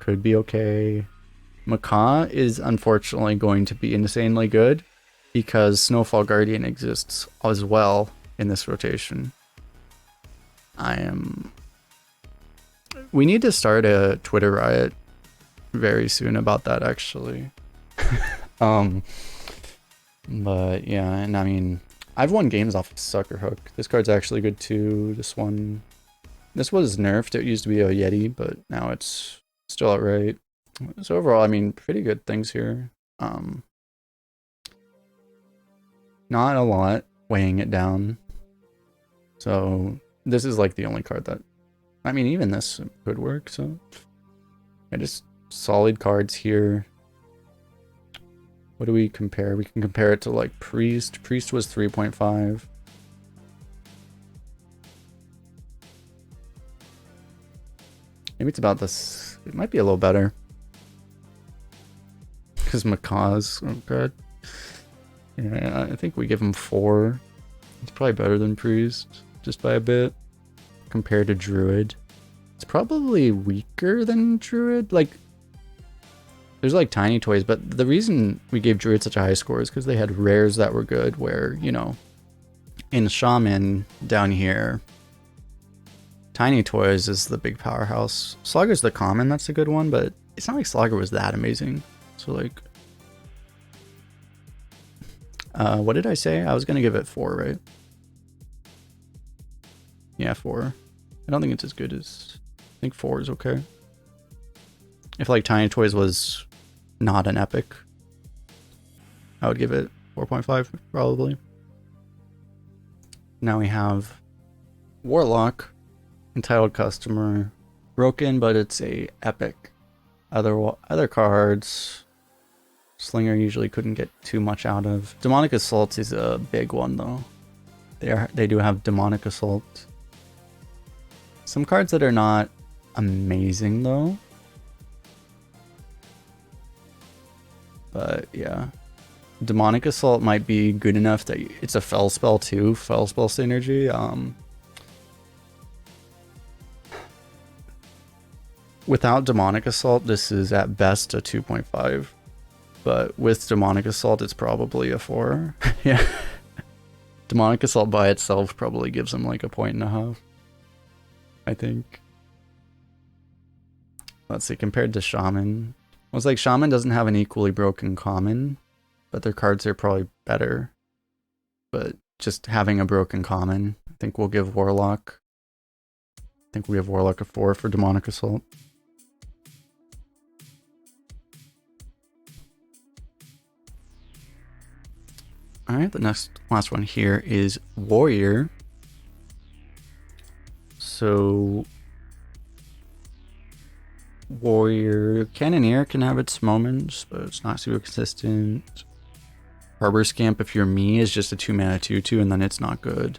Could be okay. Macaw is unfortunately going to be insanely good because Snowfall Guardian exists as well in this rotation. We need to start a Twitter riot very soon about that actually. But yeah, and I mean, I've won games off of Sucker Hook. This card's actually good too. This was nerfed. It used to be a Yeti, but now it's still outright. So overall, I mean, pretty good things here. Not a lot weighing it down. So this is like the only card that, I mean, even this could work. So I just solid cards here. What do we compare? We can compare it to like Priest. Priest was 3.5. Maybe it's about this. It might be a little better. Because Macaw's so good. Yeah, I think we give him 4. It's probably better than Priest, just by a bit. Compared to Druid. It's probably weaker than Druid. Like, there's like tiny toys, but the reason we gave Druid such a high score is because they had rares that were good, where, you know, in Shaman down here, Tiny Toys is the big powerhouse. Slogger's the common, that's a good one, but it's not like Slogger was that amazing. So like, what did I say? I was gonna give it 4, right? Yeah, 4. I don't think it's as good as, I think 4 is okay. If like Tiny Toys was not an epic, I would give it 4.5 probably. Now we have Warlock, entitled customer, broken, but it's a epic. Other cards, Slinger usually couldn't get too much out of. Demonic Assault is a big one though. They do have Demonic Assault. Some cards that are not amazing though. But yeah. Demonic Assault might be good enough that it's a Fel spell too. Fel spell synergy. Without Demonic Assault, this is at best a 2.5. But with Demonic Assault, it's probably a 4. Yeah. Demonic Assault by itself probably gives him like a 1.5. I think. Let's see, compared to Shaman. Well, it's like Shaman doesn't have an equally broken common, but their cards are probably better. But just having a broken common, I think we'll give Warlock. I think we have Warlock a 4 for Demonic Assault. Alright, the last one here is Warrior. So Warrior Cannoneer can have its moments, but it's not super consistent. Harbor Scamp, if you're me, is just a 2-mana 2/2, and then it's not good.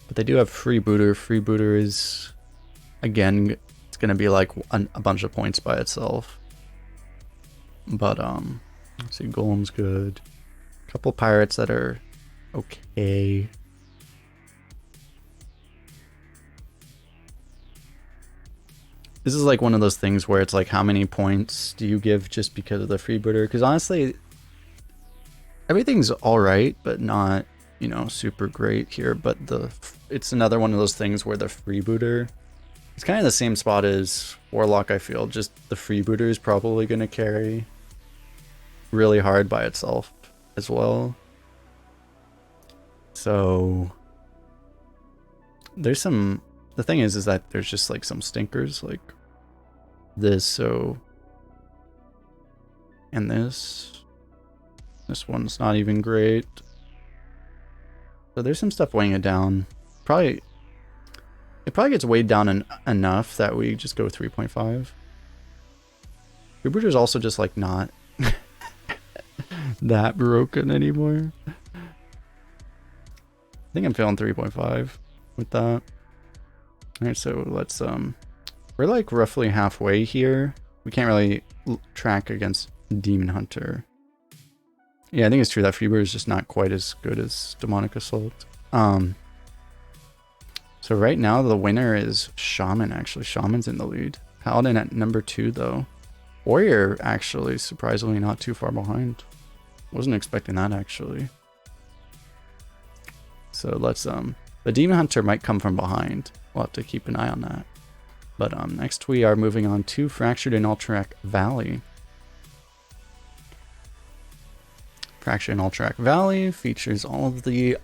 But they do have Freebooter. Freebooter is, again, it's gonna be like a bunch of points by itself. But let's see, Golem's good. Couple pirates that are okay. This is like one of those things where it's like, how many points do you give just because of the freebooter? Because honestly, everything's all right, but not, you know, super great here. But it's another one of those things where the freebooter, it's kind of the same spot as Warlock, I feel. Just the freebooter is probably going to carry really hard by itself as well. So there's some, the thing is that there's just like some stinkers like this, so, and this one's not even great. So there's some stuff weighing it down. It probably gets weighed down enough that we just go 3.5. Freebooter's also just like not that broken anymore. I think I'm feeling 3.5 with that. Alright, so let's we're like roughly halfway here. We can't really track against Demon Hunter. Yeah, I think it's true that Freebooter is just not quite as good as Demonic Assault. So right now the winner is Shaman, actually. Shaman's in the lead. Paladin at number 2 though. Warrior actually surprisingly not too far behind. Wasn't expecting that actually. So let's the Demon Hunter might come from behind. We'll have to keep an eye on that. But next we are moving on to Fractured and Alterac Valley. Fractured and Alterac Valley features all of the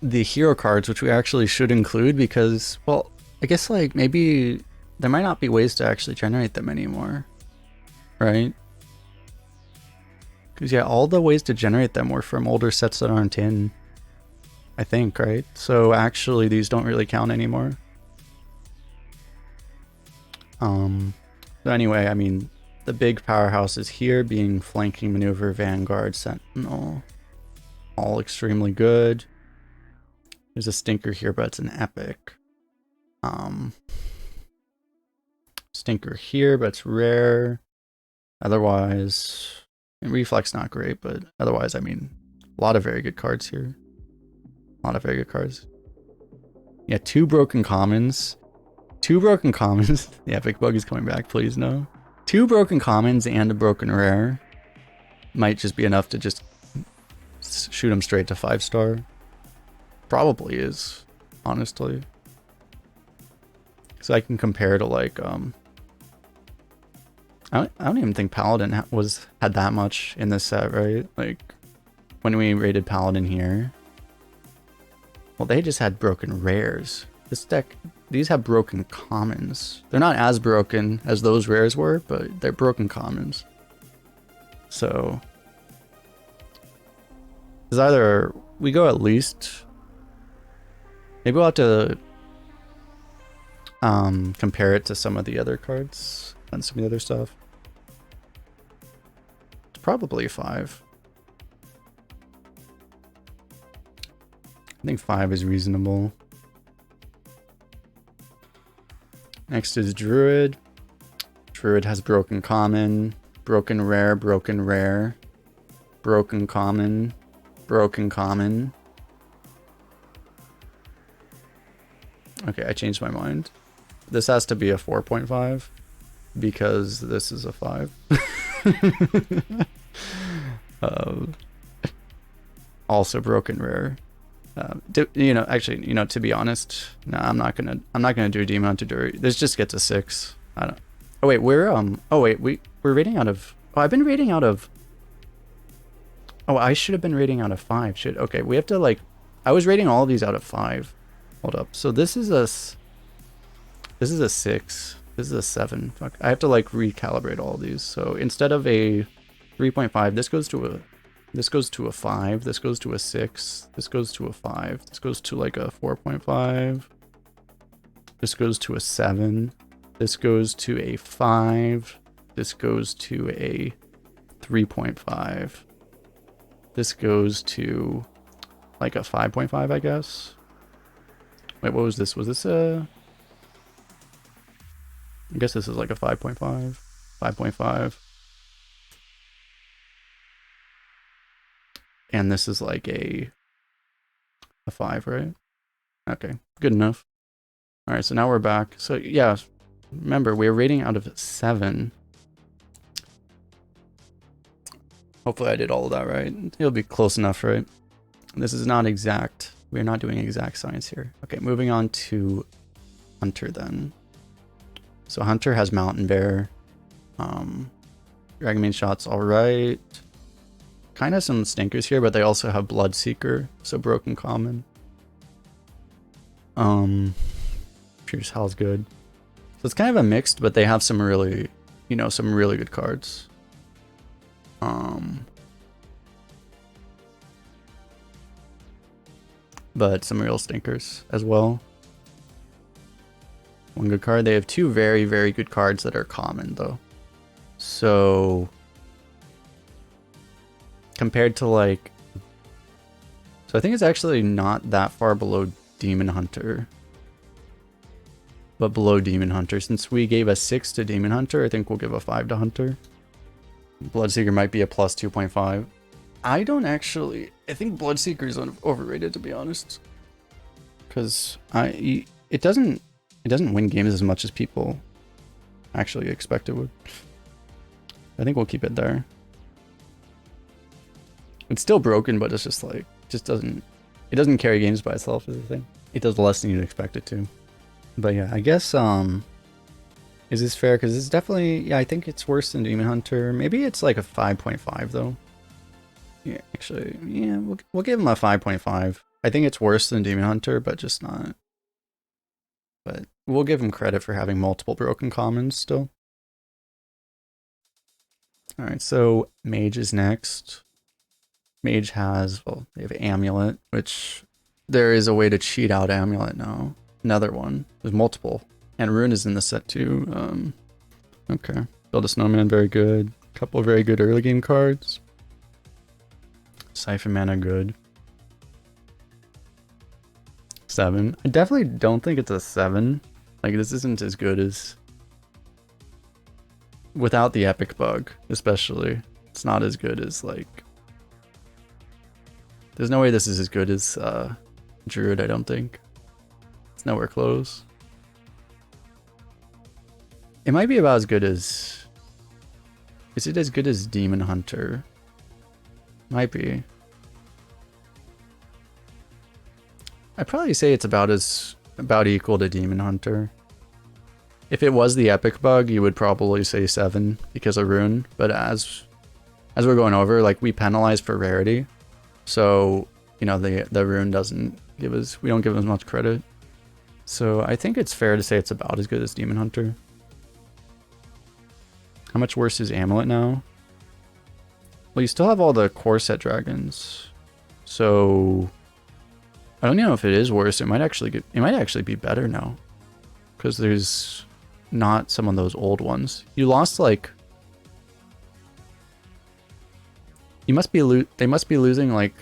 hero cards, which we actually should include because, well, I guess like maybe there might not be ways to actually generate them anymore, right? Because yeah, all the ways to generate them were from older sets that aren't in, I think, right? So actually these don't really count anymore. So anyway, I mean, the big powerhouses here being Flanking Maneuver, Vanguard, Sentinel, all extremely good. There's a stinker here, but it's an epic. Stinker here, but it's rare. Otherwise, reflex not great, but otherwise, I mean, a lot of very good cards here. A lot of very good cards. Yeah, 2 broken commons. 2 broken commons. The epic bug is coming back, please no. 2 broken commons and a broken rare might just be enough to just shoot them straight to 5-star. Probably is, honestly. So I can compare to like I don't even think Paladin had that much in this set, right? Like when we rated Paladin here, well, they just had broken rares. This deck, these have broken commons. They're not as broken as those rares were, but they're broken commons. So it's either we go at least, maybe we'll have to compare it to some of the other cards and some of the other stuff. It's probably 5. I think 5 is reasonable. Next is Druid. Druid has broken common, broken rare, broken rare, broken common, broken common. Okay, I changed my mind. This has to be a 4.5 because this is a 5. Also broken rare. To be honest, no, I'm not gonna do a Demon Hunter Jury. This just gets a 6. I don't. Oh wait, we're rating out of. Oh, I've been rating out of. Oh, I should have been rating out of 5. Okay, we have to like. I was rating all of these out of 5. Hold up. So this is a 6. This is a 7. Fuck. I have to like recalibrate all of these. So instead of a 3.5, this goes to a 5. This goes to a 6. This goes to a 5. This goes to like a 4.5. This goes to a 7. This goes to a 5. This goes to a 3.5. This goes to like a 5.5, I guess. Wait, what was this? Was this a... I guess this is like a 5.5. 5.5. And this is like a 5, right? Okay, good enough. All right, so now we're back. So yeah, remember, we're rating out of 7. Hopefully I did all of that right. It'll be close enough, right? This is not exact. We're not doing exact science here. Okay, moving on to Hunter then. So Hunter has Mountain Bear. Dragonbane Shot's alright. Kind of some stinkers here, but they also have Bloodseeker, so broken common. Pierce Hell's good. So it's kind of a mixed, but they have some really, some really good cards. But some real stinkers as well. One good card. They have 2 very, very good cards that are common though. So compared to like, so I think it's actually not that far below Demon Hunter, but below Demon Hunter. Since we gave a 6 to Demon Hunter, I think we'll give a 5 to Hunter. Bloodseeker might be a plus 2.5. I think Bloodseeker is overrated, to be honest, because it doesn't win games as much as people actually expect it would. I think we'll keep it there. It's still broken, but it's just like, it doesn't carry games by itself is the thing. It does less than you'd expect it to. But yeah, I guess, is this fair? Because it's definitely, yeah, I think it's worse than Demon Hunter. Maybe it's like a 5.5 though. Yeah, actually, yeah, we'll give him a 5.5. I think it's worse than Demon Hunter, but just not. But we'll give him credit for having multiple broken commons still. All right, so Mage is next. Mage has, well, they have Amulet, which there is a way to cheat out Amulet now. Another one. There's multiple. And Rune is in the set too. Okay. Build a Snowman, very good. Couple of very good early game cards. Siphon Mana, good. 7. I definitely don't think it's a 7. Like, this isn't as good as... Without the epic bug, especially. It's not as good as, like... There's no way this is as good as Druid, I don't think. It's nowhere close. It might be about as good as... Is it as good as Demon Hunter? Might be. I'd probably say it's about equal to Demon Hunter. If it was the epic bug, you would probably say 7 because of Rune. But as we're going over, like, we penalize for rarity. So, you know, the Rune doesn't give us... We don't give as much credit. So I think it's fair to say it's about as good as Demon Hunter. How much worse is Amulet now? Well, you still have all the core set dragons. So... I don't even know if it is worse. It might actually be better now. Because there's not some of those old ones. You lost, like... They must be losing, like,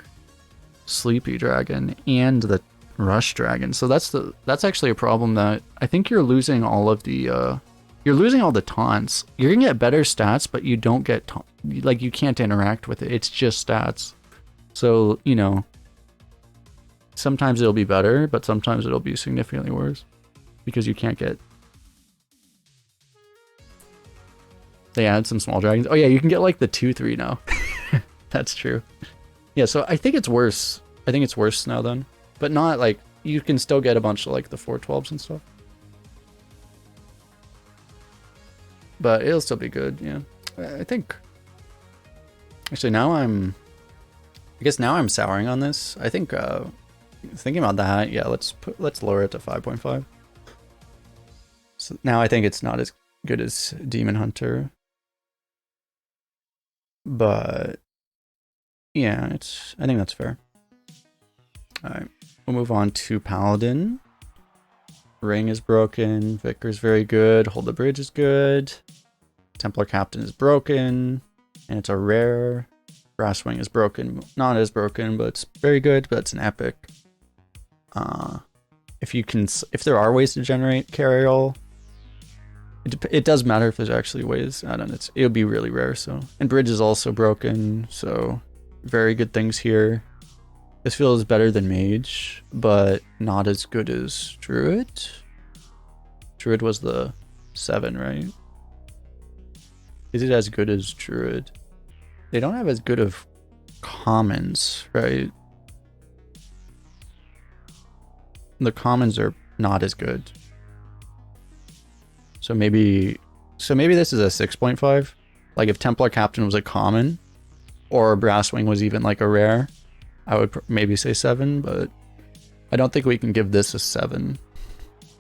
Sleepy Dragon and the Rush Dragon. So that's actually a problem that... I think you're losing all of the... You're losing all the taunts. You're gonna get better stats, but you don't get... Like, you can't interact with it. It's just stats. So, you know... Sometimes it'll be better, but sometimes it'll be significantly worse. Because you can't get... They add some small dragons. Oh yeah, you can get like the 2/3 now. That's true. Yeah, so I think it's worse. I think it's worse now then. But not like... You can still get a bunch of like the 4/12s and stuff. But it'll still be good, yeah. I think... Actually, now I'm... I guess now I'm souring on this. I think... Thinking about that, yeah, let's lower it to 5.5. So now I think it's not as good as Demon Hunter. But yeah, I think that's fair. Alright. We'll move on to Paladin. Ring is broken, Vicar's very good, Hold the Bridge is good. Templar Captain is broken, and it's a rare. Brasswing is broken, not as broken, but it's very good, but it's an epic. If there are ways to generate Carriol, it does matter if there's actually ways. I don't know, it would be really rare. So, and Bridge is also broken, so very good things here. This feels better than Mage, but not as good as Druid. Druid was the 7, right? Is it as good as Druid? They don't have as good of commons, right? The commons are not as good. So maybe this is a 6.5. Like if Templar Captain was a common, or Brasswing was even like a rare, I would maybe say 7, but I don't think we can give this a 7.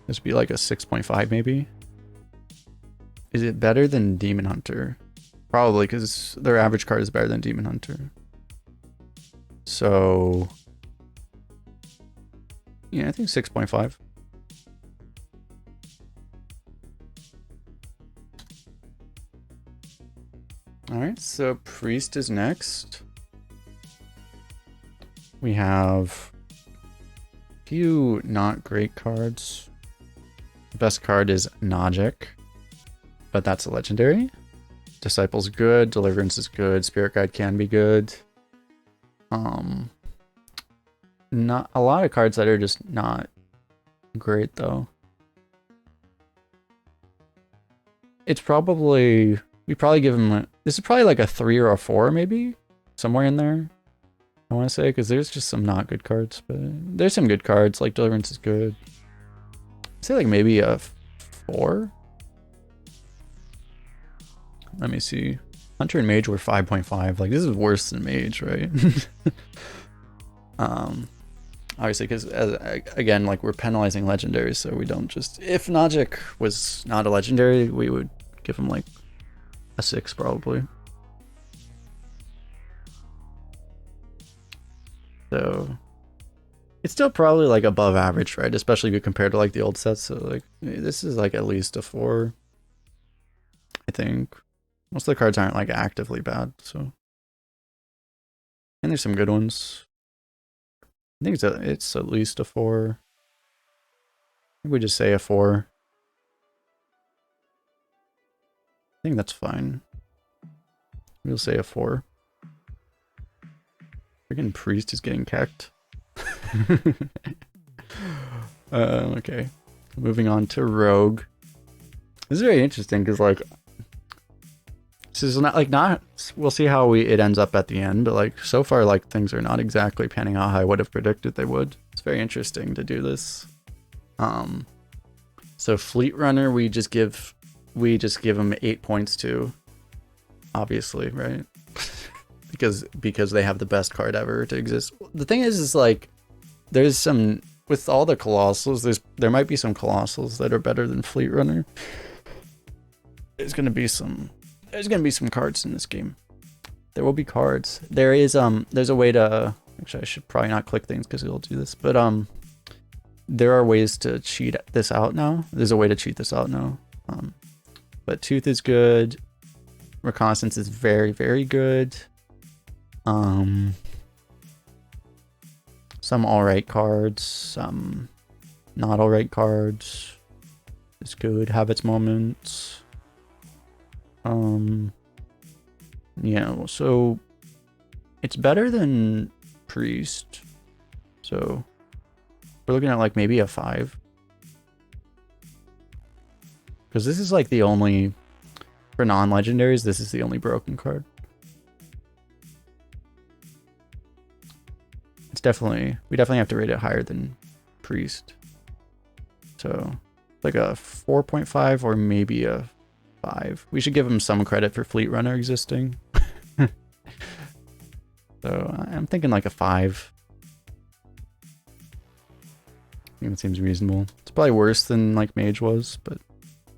This would be like a 6.5 maybe. Is it better than Demon Hunter? Probably, because their average card is better than Demon Hunter. So... Yeah, I think 6.5. Alright, so Priest is next. We have a few not great cards. The best card is Najik, but that's a legendary. Disciple's good, Deliverance is good, Spirit Guide can be good. Not a lot of cards that are just not great though. It's probably... We probably give him... This is probably like a 3 or a 4 maybe? Somewhere in there. I want to say, because there's just some not good cards, but there's some good cards, like Deliverance is good. I'd say like maybe a 4? Let me see. Hunter and Mage were 5.5. Like, this is worse than Mage, right? Obviously, because again, like, we're penalizing legendaries, so we don't just... If Najik was not a legendary, we would give him like a 6 probably. So it's still probably like above average, right? Especially if you compare to like the old sets. So like this is like at least a 4, I think. Most of the cards aren't like actively bad, so. And there's some good ones. I think it's at least a 4. I think we just say a 4. I think that's fine. We'll say a 4. Freaking priest is getting kecked. Okay. Moving on to rogue. This is very interesting because like this is not we'll see how it ends up at the end, but like so far like things are not exactly panning out how I would have predicted they would. It's very interesting to do this. So fleet runner we just give them 8 points to, obviously, right? because they have the best card ever to exist. The thing is like there's some with all the colossals, there might be some colossals that are better than fleet runner. There's gonna be some cards in this game. There will be cards. There's a way to, actually I should probably not click things because it'll do this, but there are ways to cheat this out now. There's a way to cheat this out now. But tooth is good. Reconnaissance is very, very good. Some alright cards, some not alright cards. It's good. Have its moments. Yeah, so it's better than priest. So we're looking at like maybe a 5. Because this is like the only, for non-legendaries, this is the only broken card. It's definitely, we definitely have to rate it higher than priest. So like a 4.5 or maybe a 5. We should give him some credit for fleet runner existing. So I'm thinking like a 5. I think that seems reasonable. It's probably worse than like mage was, but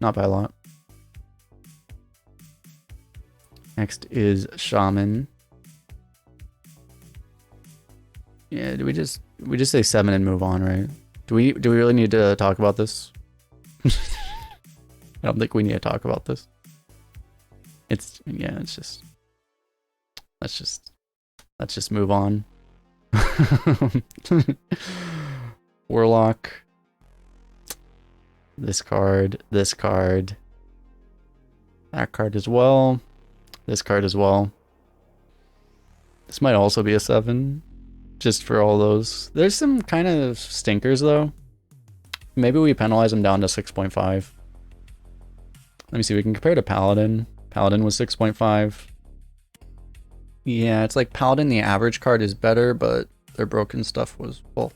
not by a lot. Next is shaman. Yeah, we just say 7 and move on, right? Do we really need to talk about this? I don't think we need to talk about this. It's just let's just move on. Warlock. This card, that card as well, this card as well. This might also be a 7, just for all those. There's some kind of stinkers though. Maybe we penalize them down to 6.5. Let me see, we can compare to Paladin. Paladin was 6.5. Yeah, it's like Paladin, the average card is better, but their broken stuff was, well.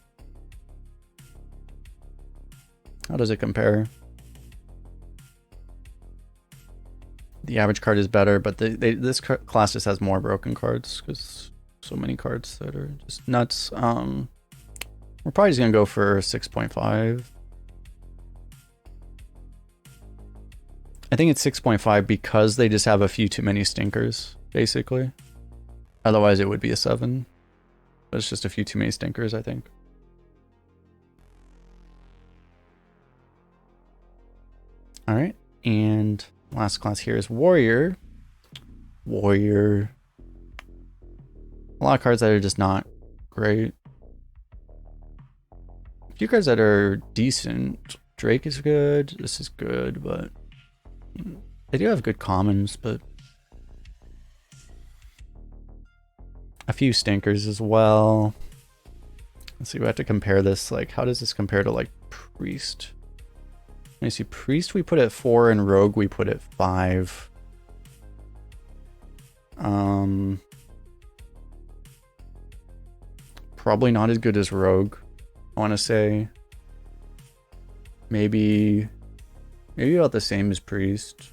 How does it compare? The average card is better, but this class just has more broken cards because so many cards that are just nuts. We're probably just gonna go for 6.5. I think it's 6.5 because they just have a few too many stinkers, basically. Otherwise it would be a 7. But it's just a few too many stinkers, I think. Alright, and last class here is Warrior. Warrior. A lot of cards that are just not great. A few cards that are decent. Drake is good, this is good, but they do have good commons, but a few stinkers as well. Let's see, we have to compare this, like, how does this compare to, like, Priest? Let me see, Priest we put at 4 and Rogue we put at 5. Probably not as good as Rogue, I want to say. Maybe about the same as Priest.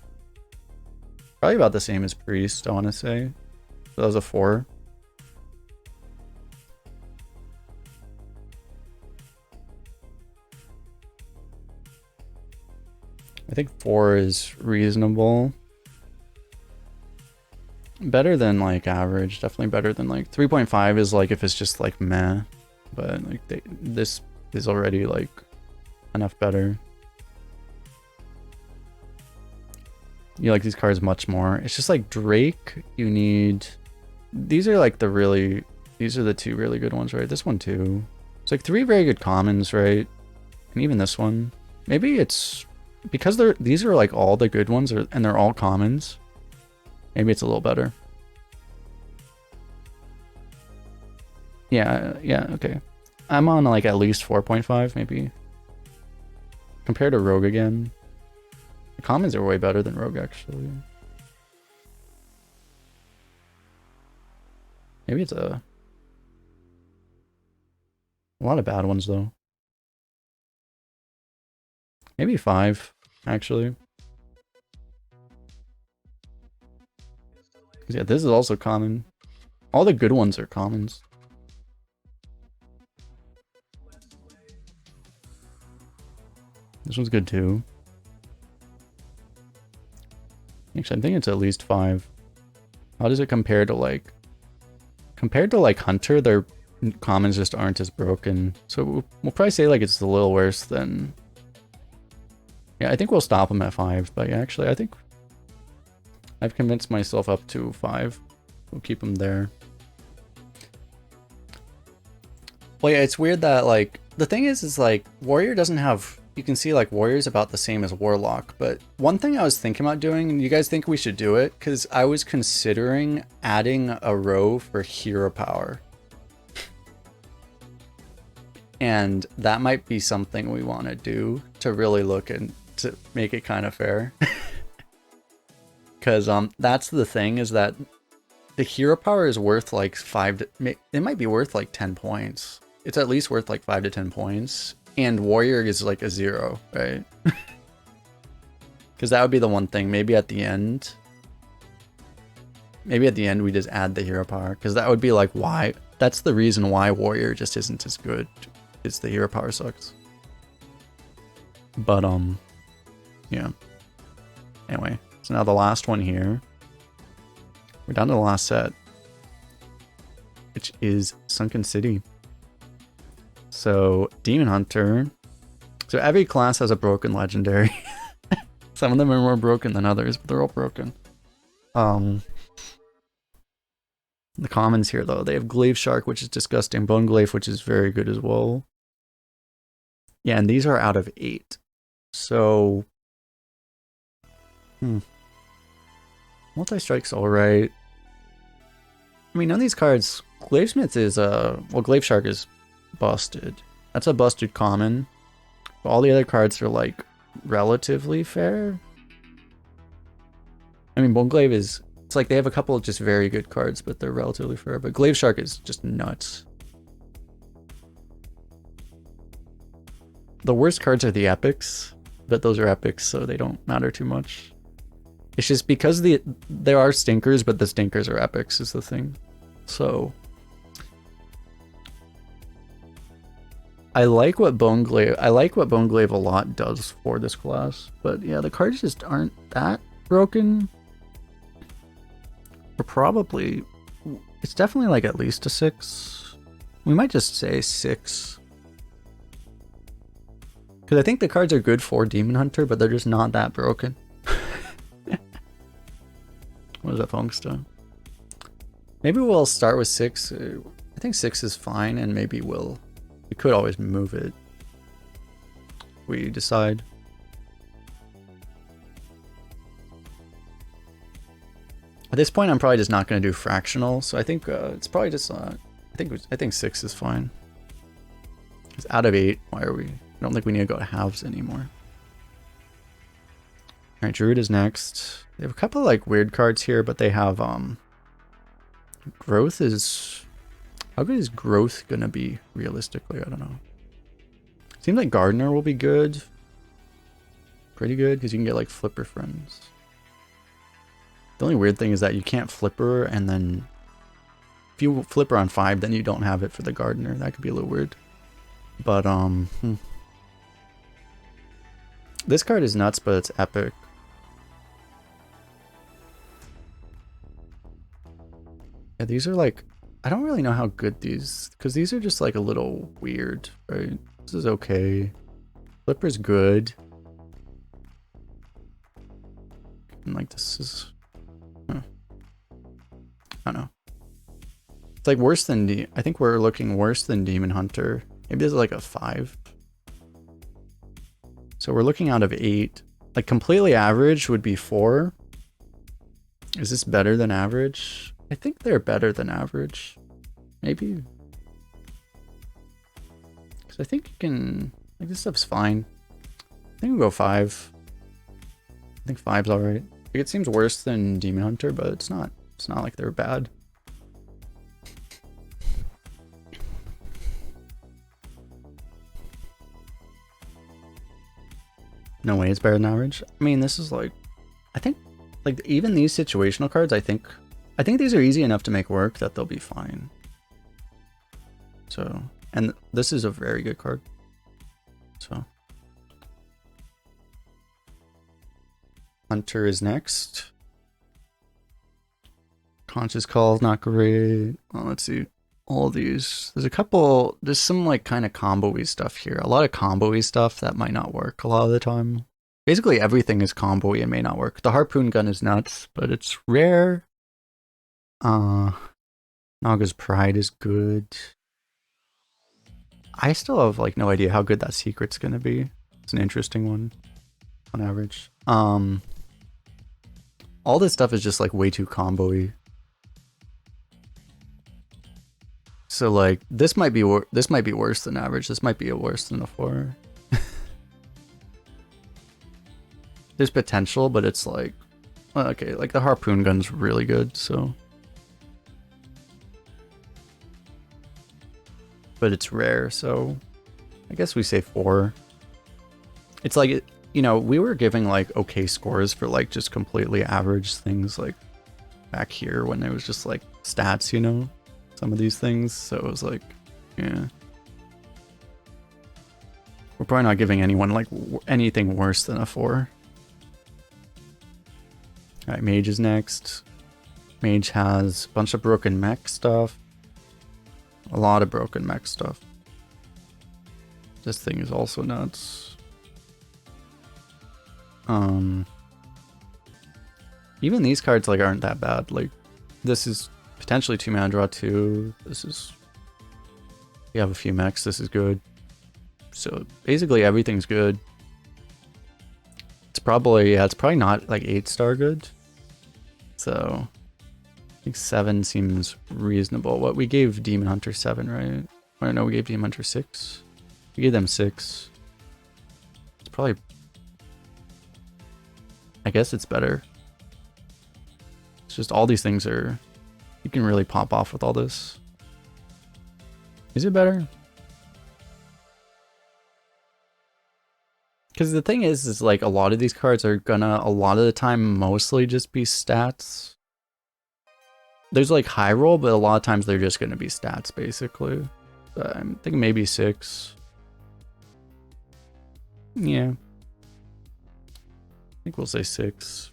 Probably about the same as Priest, I want to say. So that was a 4. I think 4 is reasonable. Better than like average, definitely better than like 3.5 is like if it's just like meh, but like this is already like enough better. You like these cards much more. It's just like Drake, you need, these are like these are the two really good ones, right? This one too. It's like 3 very good commons, right? And even this one. Maybe it's because these are like all the good ones and they're all commons. Maybe it's a little better. Yeah, okay. I'm on like at least 4.5 maybe. Compared to Rogue again. The commons are way better than Rogue actually. Maybe it's a lot of bad ones though. Maybe 5 actually. Yeah, this is also common. All the good ones are commons. This one's good too. Actually, I think it's at least 5. How does it compare to like... Compared to like Hunter, their commons just aren't as broken. So we'll probably say like it's a little worse than... Yeah, I think we'll stop them at 5. But yeah, actually, I think I've convinced myself up to 5. We'll keep them there. Well, yeah, it's weird that like... The thing is like Warrior doesn't have... You can see like Warrior's about the same as Warlock, but one thing I was thinking about doing, and you guys think we should do it, because I was considering adding a row for hero power. And that might be something we want to do to really look and to make it kind of fair. Because that's the thing, is that the hero power is worth like 5 to, it might be worth like 10 points. It's at least worth like 5 to 10 points. And Warrior is like a 0, right? Because that would be the one thing. Maybe at the end we just add the hero power. Because that would be like why. That's the reason why Warrior just isn't as good. It's the hero power sucks. But, yeah. Anyway, so now the last one here. We're down to the last set. Which is Sunken City. So, Demon Hunter. So every class has a broken legendary. Some of them are more broken than others, but they're all broken. The commons here, though, they have Glaive Shark, which is disgusting. Bone Glaive, which is very good as well. Yeah, and these are out of 8. So... Multi-Strike's alright. I mean, none of these cards... Glavesmith is, well, Glaive Shark is busted. That's a busted common. But all the other cards are like relatively fair. I mean, Bone Glaive is, it's like they have a couple of just very good cards, but they're relatively fair. But Glaive Shark is just nuts. The worst cards are the epics, but those are epics, so they don't matter too much. It's just because there are stinkers, but the stinkers are epics is the thing. So I like what Bone Glaive a lot does for this class, but yeah, the cards just aren't that broken. Or probably, it's definitely like at least a 6. We might just say 6. Because I think the cards are good for Demon Hunter, but they're just not that broken. What is that, Funksta? Maybe we'll start with 6. I think 6 is fine, and maybe we could always move it. We decide. At this point, I'm probably just not going to do fractional, so I think it's probably just. I think 6 is fine. It's out of 8. Why are we? I don't think we need to go to halves anymore. All right, Druid is next. They have a couple of like weird cards here, but they have growth is. How good is growth gonna be realistically? I don't know. Seems like Gardener will be good. Pretty good, because you can get like flipper friends. The only weird thing is that you can't flipper, and then if you flipper on 5, then you don't have it for the Gardener. That could be a little weird. But this card is nuts, but it's epic. Yeah, these are like, I don't really know how good these, because these are just like a little weird, right? This is okay. Flipper's good. And like this is, I don't know. It's like worse than, I think we're looking worse than Demon Hunter. Maybe this is like a 5. So we're looking out of 8. Like completely average would be 4. Is this better than average? I think they're better than average. Maybe. Because I think you can, like this stuff's fine. I think we'll go 5. I think 5's alright. Like it seems worse than Demon Hunter, but it's not. It's not like they're bad. No way it's better than average. I mean, this is like, I think, like even these situational cards, I think these are easy enough to make work that they'll be fine. So, and this is a very good card. So, Hunter is next. Conscious Call is not great. Well, let's see. All of these. There's a couple, there's some like kind of combo-y stuff here. A lot of combo-y stuff that might not work a lot of the time. Basically everything is combo-y and may not work. The Harpoon Gun is nuts, but it's rare. Naga's Pride is good. I still have like no idea how good that secret's gonna be. It's an interesting one on average. All this stuff is just like way too combo-y. So like this might be worse than average. This might be worse than a 4. There's potential, but it's like, well, okay, like the Harpoon Gun's really good, so. But it's rare, so I guess we say 4. It's like, you know, we were giving like okay scores for like just completely average things like back here when it was just like stats, you know? Some of these things, so it was like, yeah. We're probably not giving anyone like anything worse than a 4. Alright, Mage is next. Mage has a bunch of broken mech stuff. A lot of broken mech stuff. This thing is also nuts. Even these cards like aren't that bad. Like this is potentially 2-mana draw 2. This is, we have a few mechs. This is good. So basically everything's good. It's probably, yeah, it's probably not like 8-star good. So I think 7 seems reasonable. What we gave Demon Hunter 7, right? Or no, we gave Demon Hunter 6. We gave them 6. It's probably, I guess it's better. It's just all these things are, you can really pop off with all this. Is it better? Because the thing is like a lot of these cards are gonna, a lot of the time, mostly just be stats. There's like high roll, but a lot of times they're just gonna be stats, basically. But I'm thinking maybe 6. Yeah. I think we'll say 6.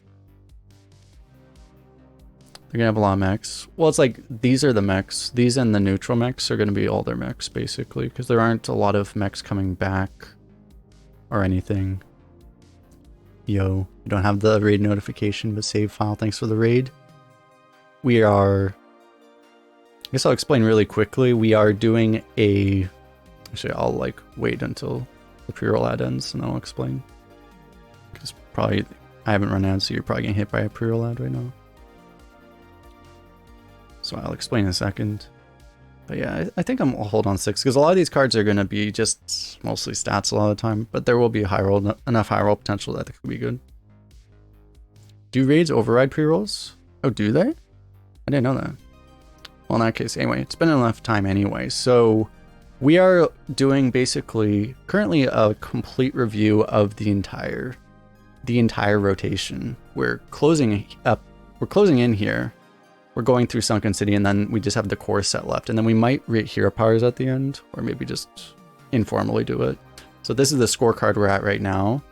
They're gonna have a lot of mechs. Well, it's like, these are the mechs. These and the neutral mechs are gonna be all their mechs, basically. Because there aren't a lot of mechs coming back. Or anything. Yo, we don't have the raid notification, but save file. Thanks for the raid. We are, I guess I'll explain really quickly. We are doing a, actually I'll like wait until the pre-roll ad ends and I'll explain. Because probably, I haven't run ads, so you're probably getting hit by a pre-roll ad right now. So I'll explain in a second. But yeah, I think I'll hold on 6 because a lot of these cards are going to be just mostly stats a lot of the time, but there will be high roll, enough high roll potential that it could be good. Do raids override pre-rolls? Oh, do they? I didn't know that. Well, in that case, anyway, it's been enough time anyway. So we are doing basically currently a complete review of the entire rotation. We're closing up, we're closing in here. We're going through Sunken City, and then we just have the core set left. And then we might rate hero powers at the end, or maybe just informally do it. So this is the scorecard we're at right now.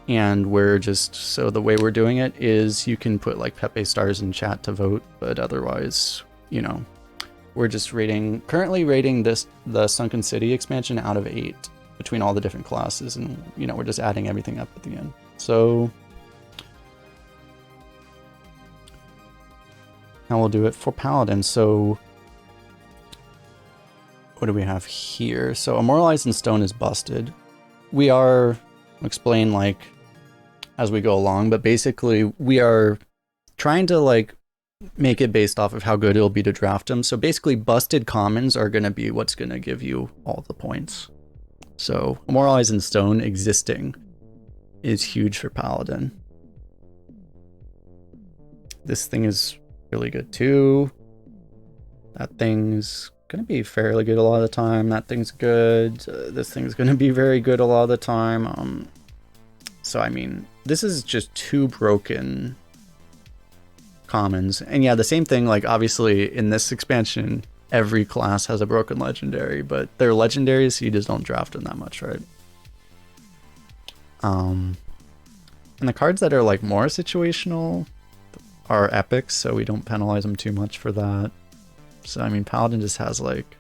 And we're just, so the way we're doing it is you can put like Pepe stars in chat to vote, but otherwise you know, we're just currently rating the Sunken City expansion out of 8 between all the different classes, and you know, we're just adding everything up at the end. So now we'll do it for Paladin. So what do we have here? So Immortalized in Stone is busted. We are, I'll explain like as we go along, but basically we are trying to like make it based off of how good it'll be to draft them. So basically busted commons are going to be what's going to give you all the points. So Immortalized in Stone existing is huge for Paladin. This thing is really good too. That thing's gonna be fairly good a lot of the time. That thing's good. This thing's gonna be very good a lot of the time. So I mean, this is just 2 broken commons. And yeah, the same thing, like obviously in this expansion, every class has a broken legendary, but they're legendaries, so you just don't draft them that much, right? And the cards that are like more situational are epics, so we don't penalize them too much for that. So I mean, Paladin just has like,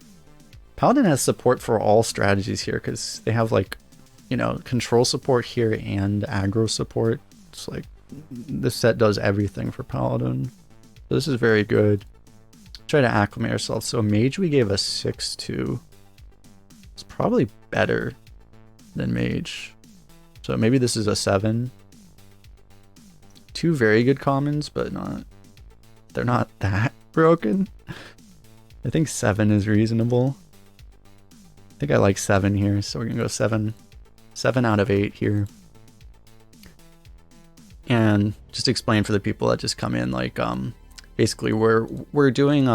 Paladin has support for all strategies here, because they have like, you know, control support here and aggro support. It's like, this set does everything for Paladin. So this is very good. Try to acclimate ourselves. So Mage we gave a 6-2. It's probably better than Mage. So maybe this is a 7. 2 very good commons, but they're not that broken. I think 7 is reasonable. I think I like 7 here, so we're gonna go 7. 7 out of 8 here. And just explain for the people that just come in, like basically we're doing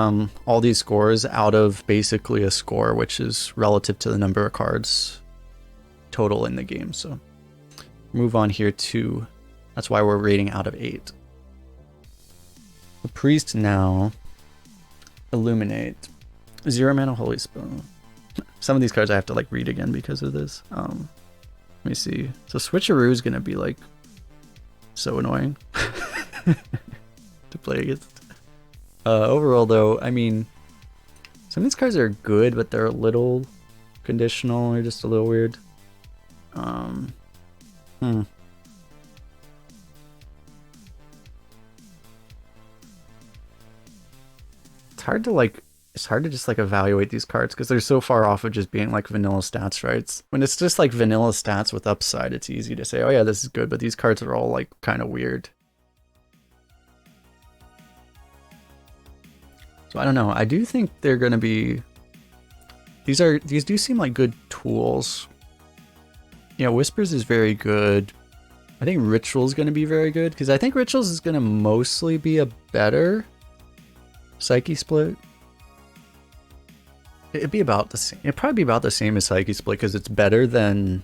all these scores out of basically a score which is relative to the number of cards total in the game. So move on here to, that's why we're rating out of 8. The Priest now, Illuminate, 0 mana Holy Spell. Some of these cards I have to like read again because of this. Let me see. So Switcheroo is gonna be like so annoying to play against. Overall though, I mean, some of these cards are good, but they're a little conditional or just a little weird. It's hard to just like evaluate these cards because they're so far off of just being like vanilla stats, right? When it's just like vanilla stats with upside, it's easy to say, oh yeah, this is good, but these cards are all like kind of weird. So I don't know. I do think they're going to be, these do seem like good tools. Yeah, Whispers is very good. I think Ritual is going to be very good because I think Rituals is going to mostly be a better Psyche split. It'd be about the same. It'd probably be about the same as Psyche split because it's better than,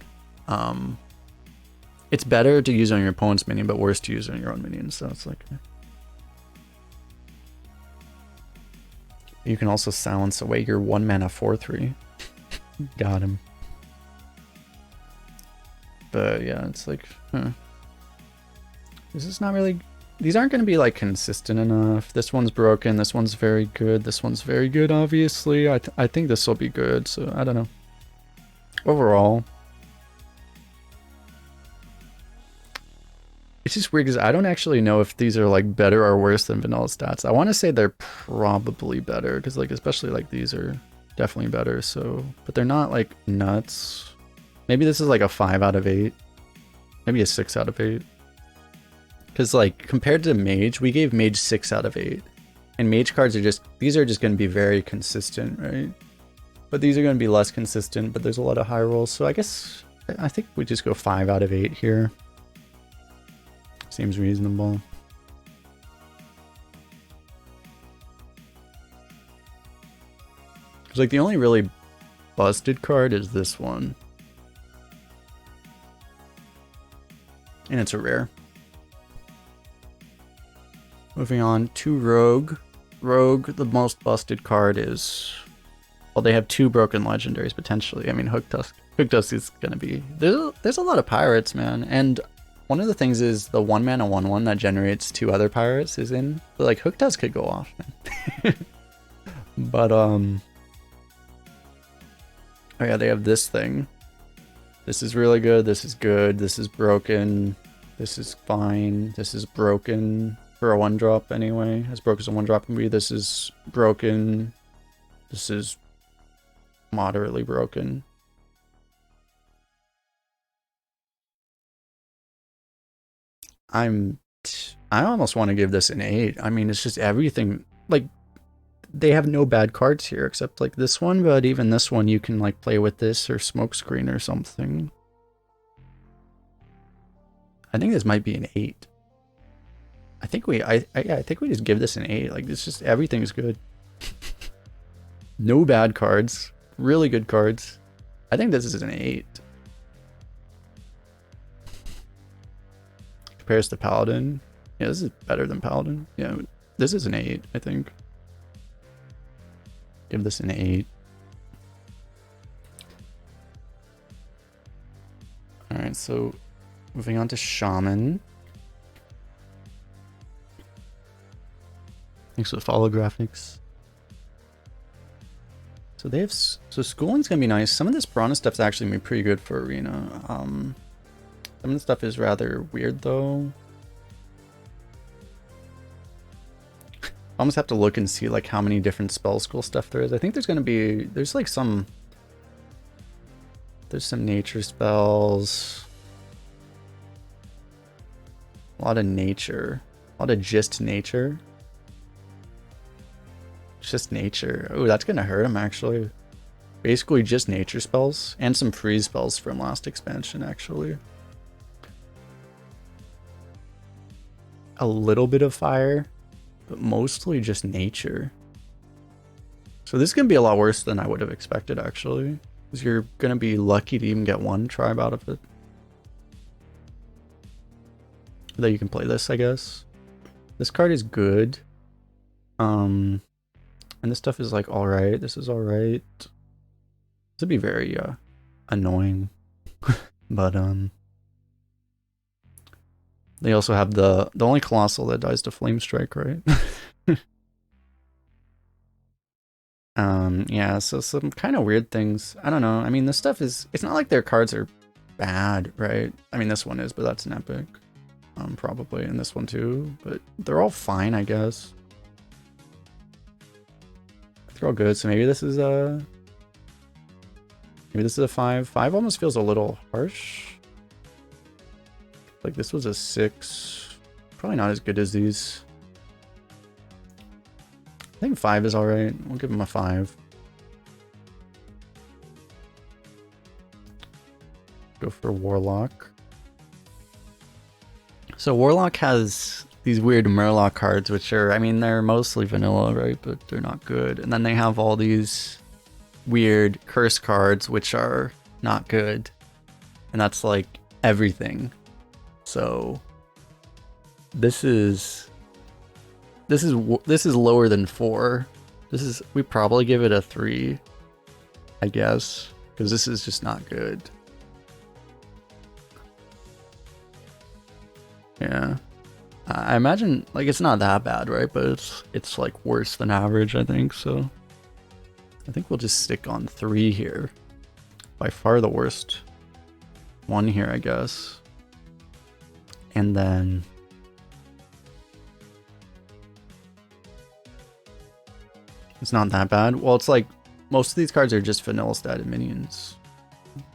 it's better to use on your opponent's minion, but worse to use on your own minion. So it's like, you can also silence away your 1 mana 4/3. Got him. But yeah, it's like, this is not really. These aren't going to be like consistent enough. This one's broken. This one's very good. This one's very good, obviously. I think this will be good. So I don't know. Overall, it's just weird because I don't actually know if these are like better or worse than vanilla stats. I want to say they're probably better because like especially like these are definitely better. So, but they're not like nuts. Maybe this is like a 5 out of 8. Maybe a 6 out of 8. Because like compared to Mage, we gave Mage 6 out of 8. And Mage cards are just, these are just going to be very consistent, right? But these are going to be less consistent, but there's a lot of high rolls. So I guess, I think we just go 5 out of 8 here. Seems reasonable. Because like the only really busted card is this one. And it's a rare. Moving on to Rogue. Rogue, the most busted card is, well, they have 2 broken legendaries potentially. I mean, Hook Tusk is gonna be, there's a lot of pirates, man. And one of the things is the 1 mana 1/1 that generates 2 other pirates is in, but like Hook Tusk could go off, man. But oh yeah, they have this thing. This is really good. This is good. This is broken. This is fine. This is broken for a 1-drop anyway. As broke as a 1-drop can be. This is broken. This is moderately broken. I almost want to give this an 8. I mean, it's just everything. Like, they have no bad cards here except like this one, but even this one you can like play with this or smokescreen or something. I think this might be an 8. I think we just give this an 8. Like, it's just everything's good. No bad cards. Really good cards. I think this is an 8. Compares to Paladin. Yeah, this is better than Paladin. Yeah, this is an 8, I think. Give this an 8. Alright, so moving on to Shaman. Thanks for the follow graphics. So they have, so schooling's gonna be nice. Some of this Piranha stuff's actually gonna be pretty good for Arena. Some of the stuff is rather weird though. Almost have to look and see like how many different spell school stuff there is. I think there's gonna be, there's like some, there's some nature spells. A lot of nature. A lot of just nature. Just nature. Oh, that's gonna hurt him actually. Basically just nature spells. And some freeze spells from last expansion actually. A little bit of fire. But mostly just nature. So this is going to be a lot worse than I would have expected, actually. Because you're going to be lucky to even get 1 tribe out of it. That you can play this, I guess. This card is good. And this stuff is like alright. This is alright. This would be very annoying. But they also have the only Colossal that dies to Flame Strike, right? Yeah, so some kind of weird things. I don't know. I mean, this stuff is, it's not like their cards are bad, right? I mean, this one is, but that's an epic. Probably, and this one too. But they're all fine, I guess. They're all good, so maybe this is a 5. 5 almost feels a little harsh. Like this was a 6. Probably not as good as these. I think 5 is alright. We'll give him a 5. Go for Warlock. So Warlock has these weird Murloc cards, which are, I mean, they're mostly vanilla, right? But they're not good. And then they have all these weird curse cards, which are not good. And that's like everything. So this is lower than 4. We probably give it a 3, I guess, because this is just not good. Yeah, I imagine like it's not that bad, right? But it's like worse than average, I think. So I think we'll just stick on 3 here. By far the worst one here, I guess. And then it's not that bad. Well, it's like most of these cards are just vanilla stat minions.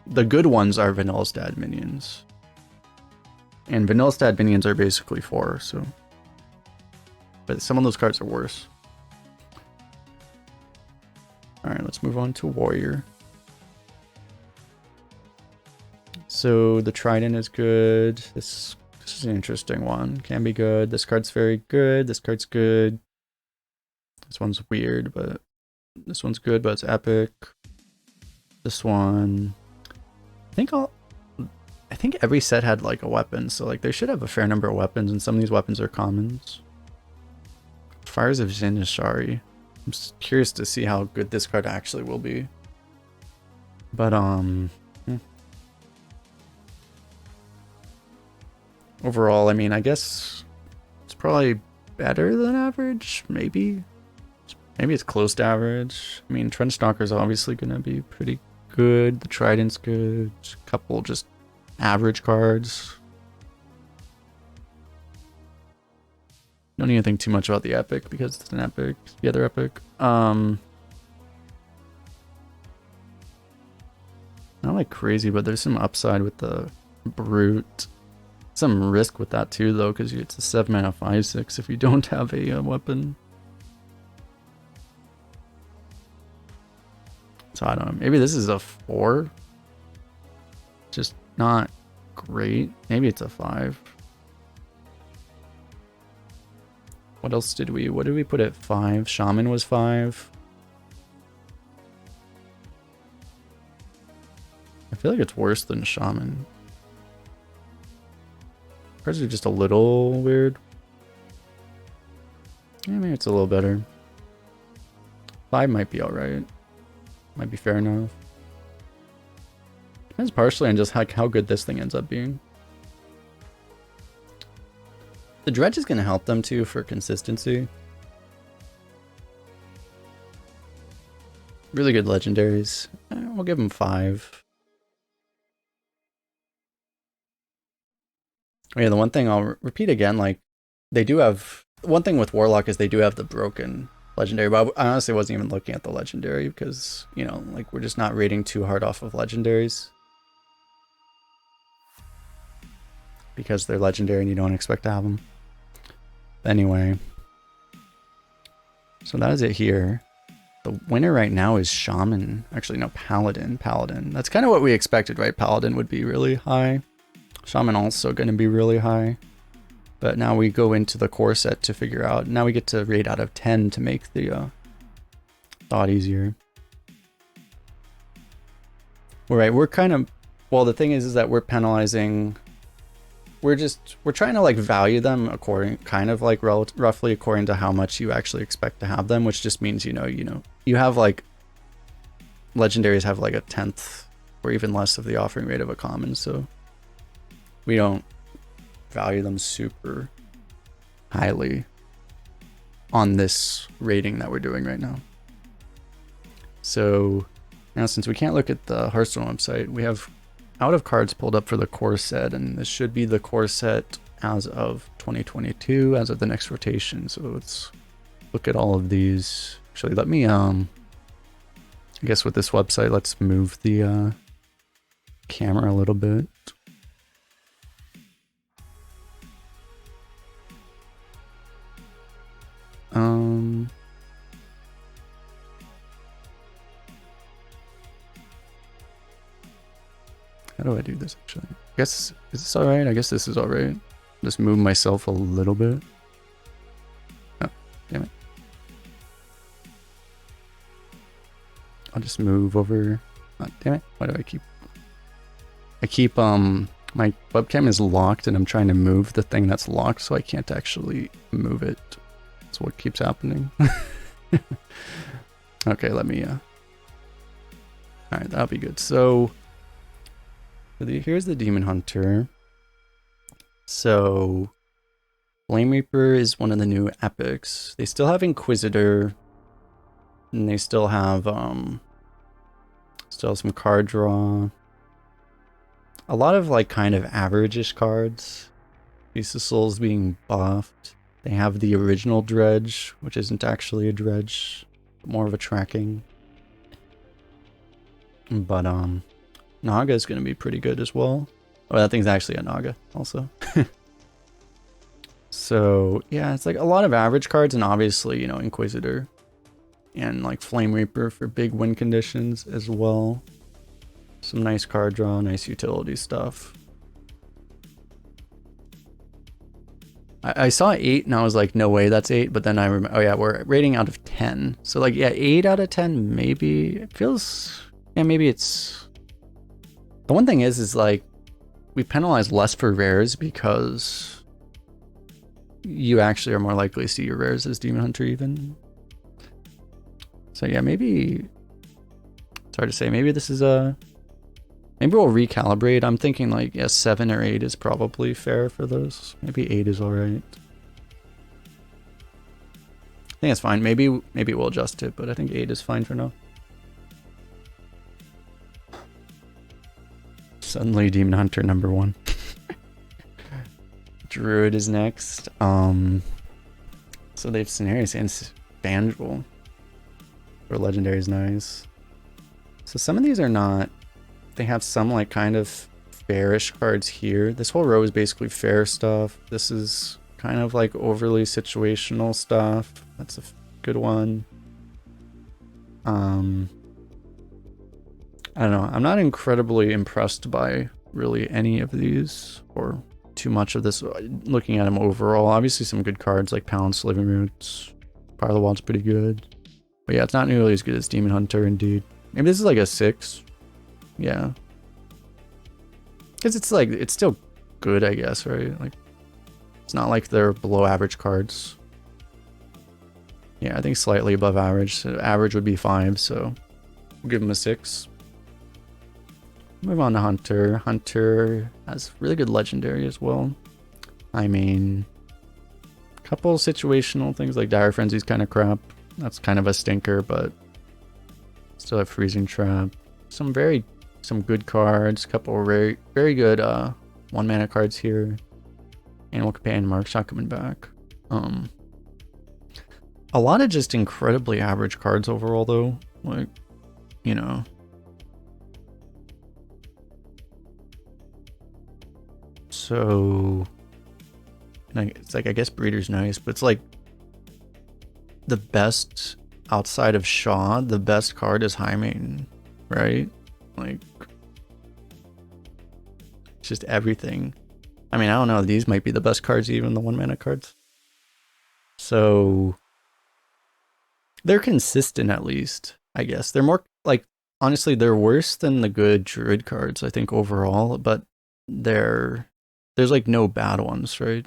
The good ones are vanilla stat minions. And vanilla stat minions are basically 4, so. But some of those cards are worse. Alright, let's move on to Warrior. So the Trident is good. This is an interesting one. Can be good. This card's very good. This card's good. This one's weird, but this one's good, but it's epic. This one, I think every set had like a weapon, so like they should have a fair number of weapons, and some of these weapons are commons. Fires of Zinishari. I'm just curious to see how good this card actually will be. But overall, I mean, I guess it's probably better than average, maybe. Maybe it's close to average. I mean, Trench Stalker's obviously going to be pretty good. The Trident's good. A couple just average cards. Don't need to think too much about the epic because it's an epic. The other epic. Not like crazy, but there's some upside with the Brute. Some risk with that too, though, because it's a 7 mana 5/6 if you don't have a weapon. So I don't know. Maybe this is a 4. Just not great. Maybe it's a 5. What else did we... What did we put at 5? Shaman was 5. I feel like it's worse than Shaman. Cards are just a little weird. Yeah, maybe it's a little better. 5 might be alright. Might be fair enough. Depends partially on just how good this thing ends up being. The Dredge is going to help them too for consistency. Really good legendaries. We'll give them 5. Yeah, the one thing I'll repeat again, like, they do have... One thing with Warlock is they do have the broken legendary, but I honestly wasn't even looking at the legendary because, you know, like, we're just not rating too hard off of legendaries. Because they're legendary and you don't expect to have them. Anyway. So that is it here. The winner right now is Shaman. Actually, no, Paladin. Paladin. That's kind of what we expected, right? Paladin would be really high. Shaman also going to be really high. But now we go into the core set to figure out. Now we get to rate out of 10 to make the thought easier. Alright, we're kind of... Well, the thing is that we're penalizing... We're trying to like value them according, kind of like roughly according to how much you actually expect to have them, which just means, you know, you have like... Legendaries have like a 10th or even less of the offering rate of a common, so... We don't value them super highly on this rating that we're doing right now. So now since we can't look at the Hearthstone website, we have out of cards pulled up for the core set, and this should be the core set as of 2022, as of the next rotation. So let's look at all of these. Actually, let me, I guess with this website, let's move the camera a little bit. How do I do this actually? I guess, is this alright? I guess this is alright. Just move myself a little bit. Oh, damn it. I'll just move over. Oh, damn it. Why do I keep... my webcam is locked and I'm trying to move the thing that's locked, so I can't actually move it. That's what keeps happening. Okay, let me, alright, that'll be good. So, here's the Demon Hunter. So, Flame Reaper is one of the new epics. They still have Inquisitor, and they still have some card draw. A lot of like kind of average-ish cards. Beast of Souls being buffed. They have the original Dredge, which isn't actually a Dredge, but more of a tracking. But Naga is going to be pretty good as well. Oh, that thing's actually a Naga also. So yeah, it's like a lot of average cards, and obviously, you know, Inquisitor and like Flame Reaper for big win conditions as well. Some nice card draw, nice utility stuff. I saw 8 and I was like, no way, that's 8. But then I remember, oh yeah, we're rating out of 10. So like, yeah, 8 out of 10, maybe. It feels, yeah, maybe it's... The one thing is like, we penalize less for rares because you actually are more likely to see your rares as Demon Hunter even. So yeah, maybe, it's hard to say. Maybe this is a... Maybe we'll recalibrate. I'm thinking like, yeah, 7 or 8 is probably fair for those. Maybe 8 is alright. think it's fine. Maybe we'll adjust it, but I think 8 is fine for now. Suddenly Demon Hunter number 1. Druid is next. So they have Scenarios and Spangel. For Legendary is nice. So some of these are not... They have some like kind of fairish cards here. This whole row is basically fair stuff. This is kind of like overly situational stuff. That's a good one. I don't know. I'm not incredibly impressed by really any of these or too much of this. Looking at them overall, obviously some good cards like Pounce, Living Roots, Power of the Wild's pretty good. But yeah, it's not nearly as good as Demon Hunter, indeed. Maybe this is like a 6. Yeah. Because it's like, it's still good, I guess, right? Like, it's not like they're below average cards. Yeah, I think slightly above average. So average would be 5, so we'll give them a 6. Move on to Hunter. Hunter has really good Legendary as well. I mean, a couple situational things like Dire Frenzy's kind of crap. That's kind of a stinker, but still have Freezing Trap. Some good cards. A couple very good 1-mana cards here. Animal Companion, Markshot coming back. A lot of just incredibly average cards overall, though. Like, you know. So, it's like, I guess Breeder's nice, but it's like the best outside of Shaw, the best card is Highmane, right? Like, it's just everything. I mean, I don't know, these might be the best cards, even the 1-mana cards. So, they're consistent at least, I guess. They're more, like, honestly, they're worse than the good Druid cards, I think, overall, but there's like no bad ones, right?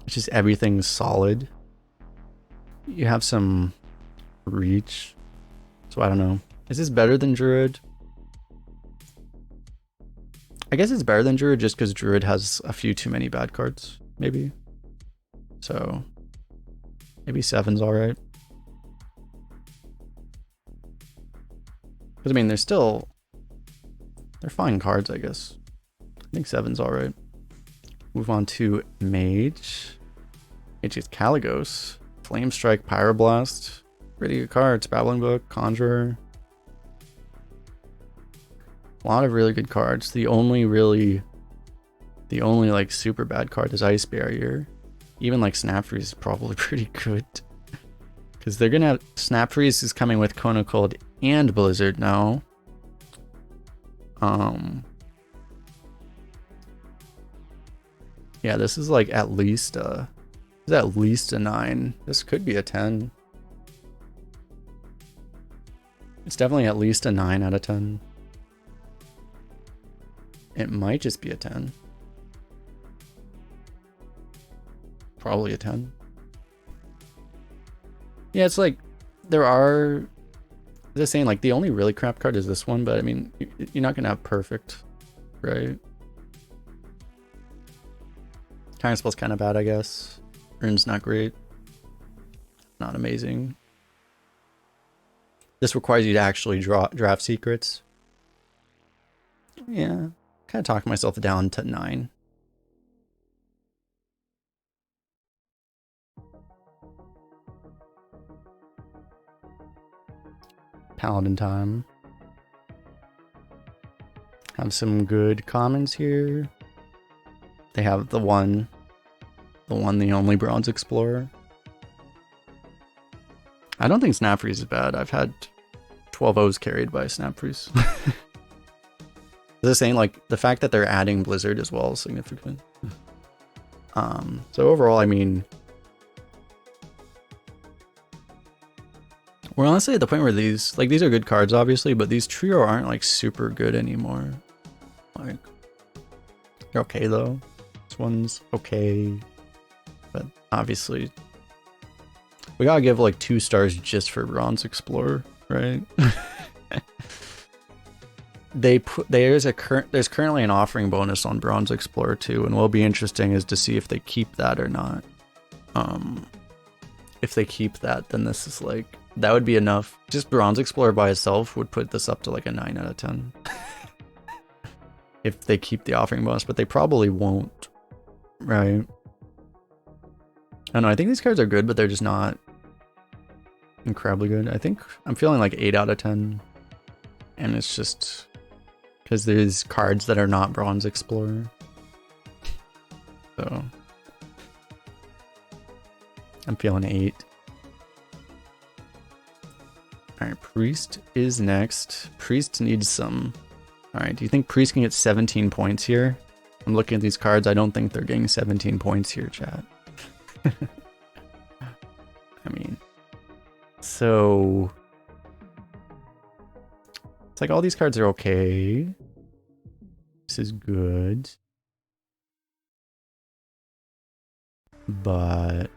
It's just everything's solid. You have some reach. So I don't know. Is this better than Druid? I guess it's better than Druid just because Druid has a few too many bad cards, maybe. So maybe 7's alright. Because I mean, they're fine cards, I guess. I think 7's alright. Move on to Mage. Mage is Caligos. Flame Strike, Pyroblast. Pretty good cards. Babbling Book, Conjurer. A lot of really good cards. The only like super bad card is Ice Barrier. Even like Snap Freeze is probably pretty good. Because they're gonna have Snap Freeze is coming with Kona Cold and Blizzard now. Yeah, this is like at least a 9. This could be a 10. It's definitely at least a 9 out of 10. It might just be a 10. Probably a 10. Yeah, it's like there are, as I was saying, like the only really crap card is this one, but I mean, you're not gonna have perfect, right? Time Spell's kind of bad, I guess. Rune's not great. Not amazing. This requires you to actually draft secrets. Yeah, kind of talking myself down to 9. Paladin time. Have some good commons here. They have the one, the only Bronze Explorer. I don't think Snap Freeze is bad. I've had 12 O's carried by Snap Freeze. The same, like the fact that they're adding Blizzard as well is significant. So overall, I mean, we're honestly at the point where these are good cards, obviously, but these trio aren't like super good anymore. Like, they're okay though. This one's okay, but obviously we gotta give like 2 stars just for Bronze Explorer, right? there's currently an offering bonus on Bronze Explorer too, and what'll be interesting is to see if they keep that or not. If they keep that, then this is like, that would be enough. Just Bronze Explorer by itself would put this up to like a 9 out of 10. If they keep the offering bonus, but they probably won't, right? I don't know, I think these cards are good, but they're just not incredibly good. I think I'm feeling like 8 out of 10. And it's just because there's cards that are not Bronze Explorer. So I'm feeling 8. Alright, Priest is next. Priest needs some. Alright, do you think Priest can get 17 points here? I'm looking at these cards. I don't think they're getting 17 points here, chat. I mean, so it's like all these cards are okay. This is good. But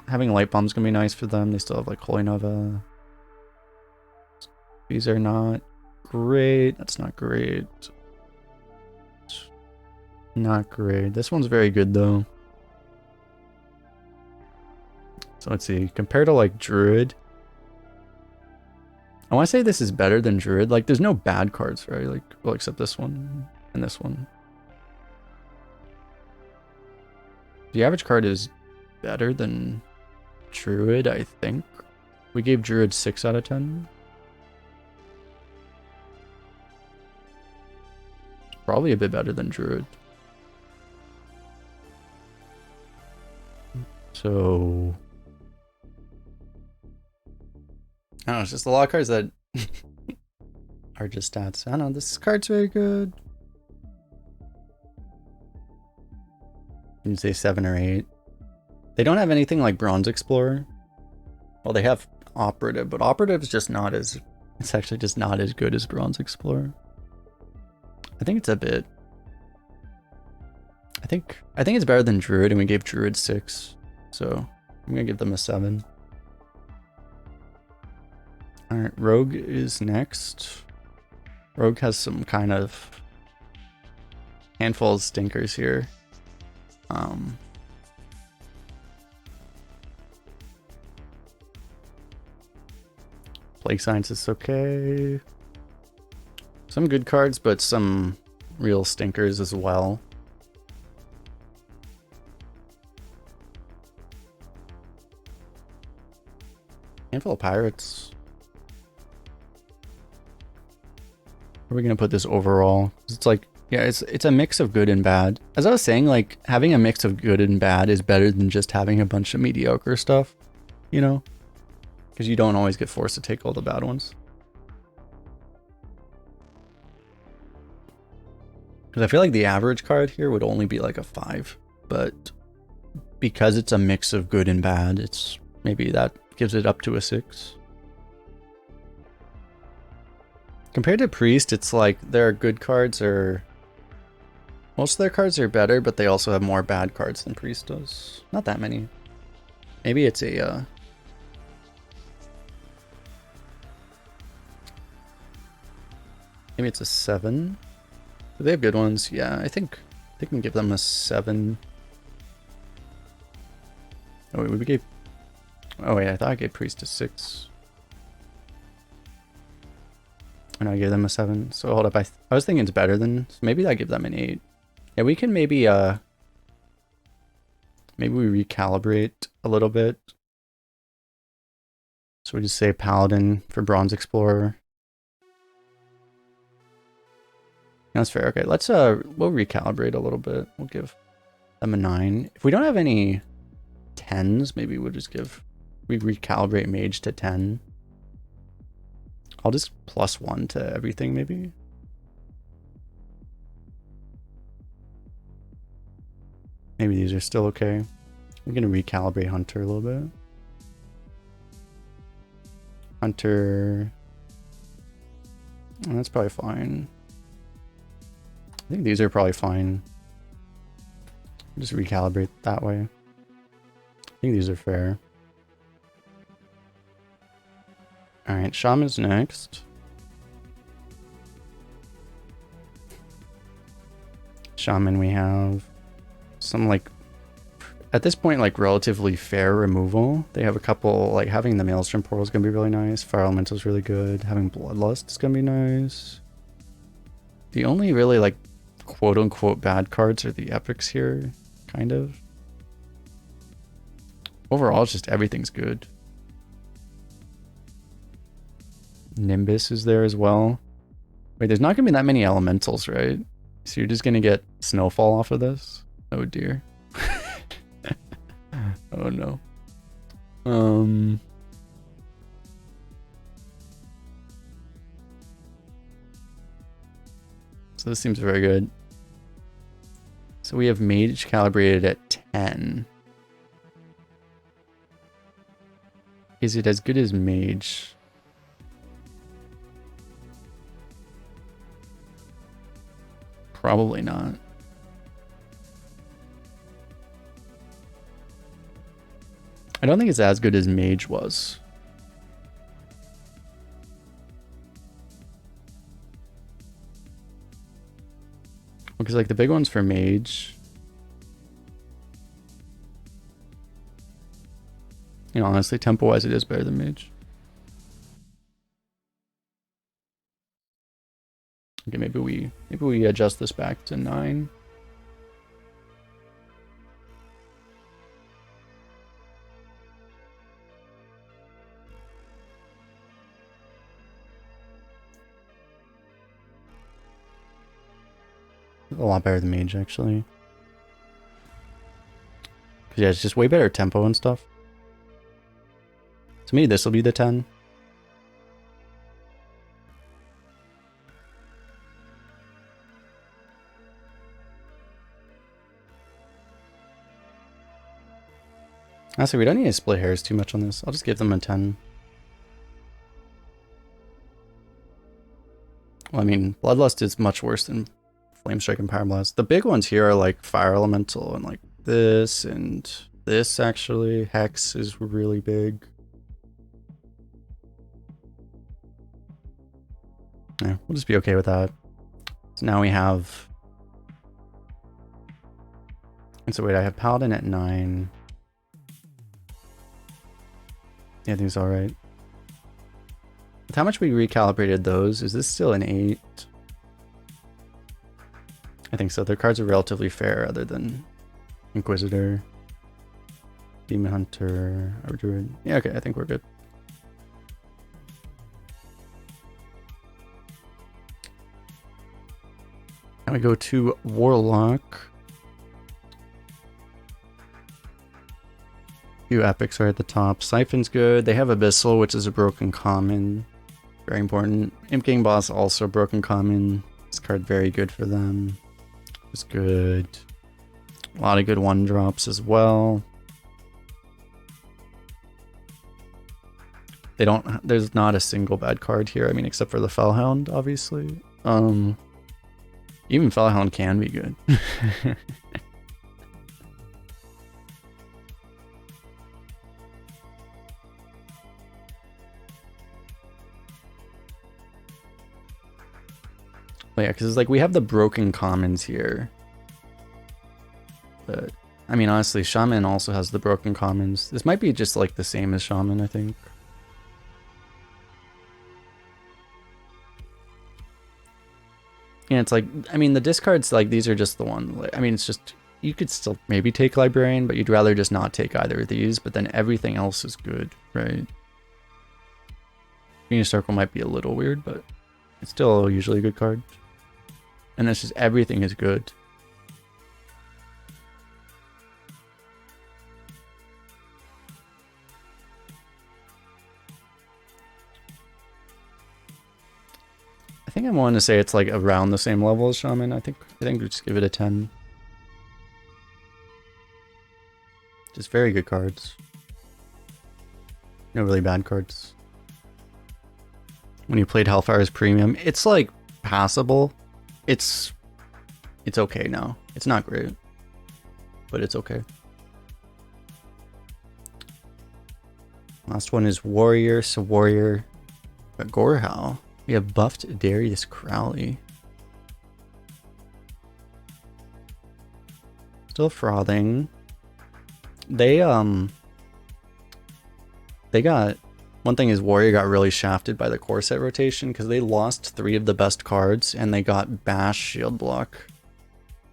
having Light Bomb's gonna be nice for them. They still have like Holy Nova. These are not great. That's not great. Not great. This one's very good though. So let's see. Compared to like Druid, I want to say this is better than Druid. Like there's no bad cards, right? Like, well, except this one and this one. The average card is better than Druid, I think. We gave Druid 6 out of 10. Probably a bit better than Druid. So I don't know, it's just a lot of cards that are just stats. I don't know, this card's very good. You can say 7 or 8. They don't have anything like Bronze Explorer. Well, they have Operative, but Operative is just not as, it's actually just not as good as Bronze Explorer. I think it's a bit, I think it's better than Druid, and we gave Druid 6. So I'm gonna give them a 7. Alright, Rogue is next. Rogue has some kind of handful of stinkers here. Plague Science is okay. Some good cards, but some real stinkers as well. Handful of Pirates. Where are we gonna put this overall? It's like, yeah, it's a mix of good and bad. As I was saying, like having a mix of good and bad is better than just having a bunch of mediocre stuff, you know? Because you don't always get forced to take all the bad ones. Because I feel like the average card here would only be like a 5, but because it's a mix of good and bad, it's maybe that gives it up to a 6. Compared to Priest, it's like their good cards are, most of their cards are better, but they also have more bad cards than Priest does. Not that many. Maybe it's a maybe it's a 7. Do they have good ones? Yeah, I think we can give them a 7. Oh wait, we gave, oh wait, I thought I gave Priest a 6. And I gave them a 7. So hold up, I was thinking it's better than, so maybe I give them an 8. Yeah, we can maybe maybe we recalibrate a little bit. So we just say Paladin for Bronze Explorer. That's fair. Okay, let's we'll recalibrate a little bit. We'll give them a 9. If we don't have any 10s, maybe we'll just give, we recalibrate Mage to 10. I'll just +1 to everything, maybe. Maybe these are still okay. I'm gonna recalibrate Hunter a little bit. Hunter, that's probably fine. I think these are probably fine. Just recalibrate that way. I think these are fair. Alright, Shaman's next. Shaman, we have some like, at this point, like relatively fair removal. They have a couple, like having the Maelstrom Portal is going to be really nice. Fire Elemental is really good. Having Bloodlust is going to be nice. The only really like quote unquote bad cards are the epics here, kind of. Overall, it's just everything's good. Nimbus is there as well. Wait, there's not going to be that many elementals, right? So you're just going to get Snowfall off of this? Oh dear. Oh no. So this seems very good. So we have Mage calibrated at 10. Is it as good as Mage? Probably not. I don't think it's as good as Mage was. Because like the big ones for Mage, you know, honestly, tempo-wise, it is better than Mage. Okay, maybe we adjust this back to 9. A lot better than Mage, actually. Cause yeah, it's just way better tempo and stuff. To me, this will be the 10. Honestly, we don't need to split hairs too much on this. I'll just give them a 10. Well, I mean, Bloodlust is much worse than Flame Strike and Power Blast. The big ones here are like Fire Elemental and like this and this actually. Hex is really big. Yeah, we'll just be okay with that. So now we have... And so wait, I have Paladin at 9. Yeah, I think it's alright. With how much we recalibrated those, is this still an 8? I think so. Their cards are relatively fair other than Inquisitor, Demon Hunter, Arbor Druid. Yeah, okay, I think we're good. Now we go to Warlock. Few epics are at the top. Siphon's good. They have Abyssal, which is a broken common. Very important. Imp King Boss, also broken common. This card very good for them. It's good. A lot of good 1-drops as well. They don't... There's not a single bad card here. I mean, except for the Fellhound, obviously. Even Fellhound can be good. But yeah, because it's like we have the broken commons here. But, I mean, honestly, Shaman also has the broken commons. This might be just like the same as Shaman, I think. Yeah, it's like, I mean, the discards, like, these are just the one. I mean, it's just, you could still maybe take Librarian, but you'd rather just not take either of these, but then everything else is good, right? Venus Circle might be a little weird, but it's still usually a good card. And it's just, everything is good. I think I'm willing to say it's like around the same level as Shaman. I think we just give it a 10. Just very good cards. No really bad cards. When you played Hellfire's Premium, it's like passable. It's okay now. It's not great, but it's okay. Last one is Warrior. So Warrior, but Gorehowl. We have buffed Darius Crowley. Still frothing. They got, one thing is Warrior got really shafted by the core set rotation because they lost 3 of the best cards and they got Bash, Shield Block,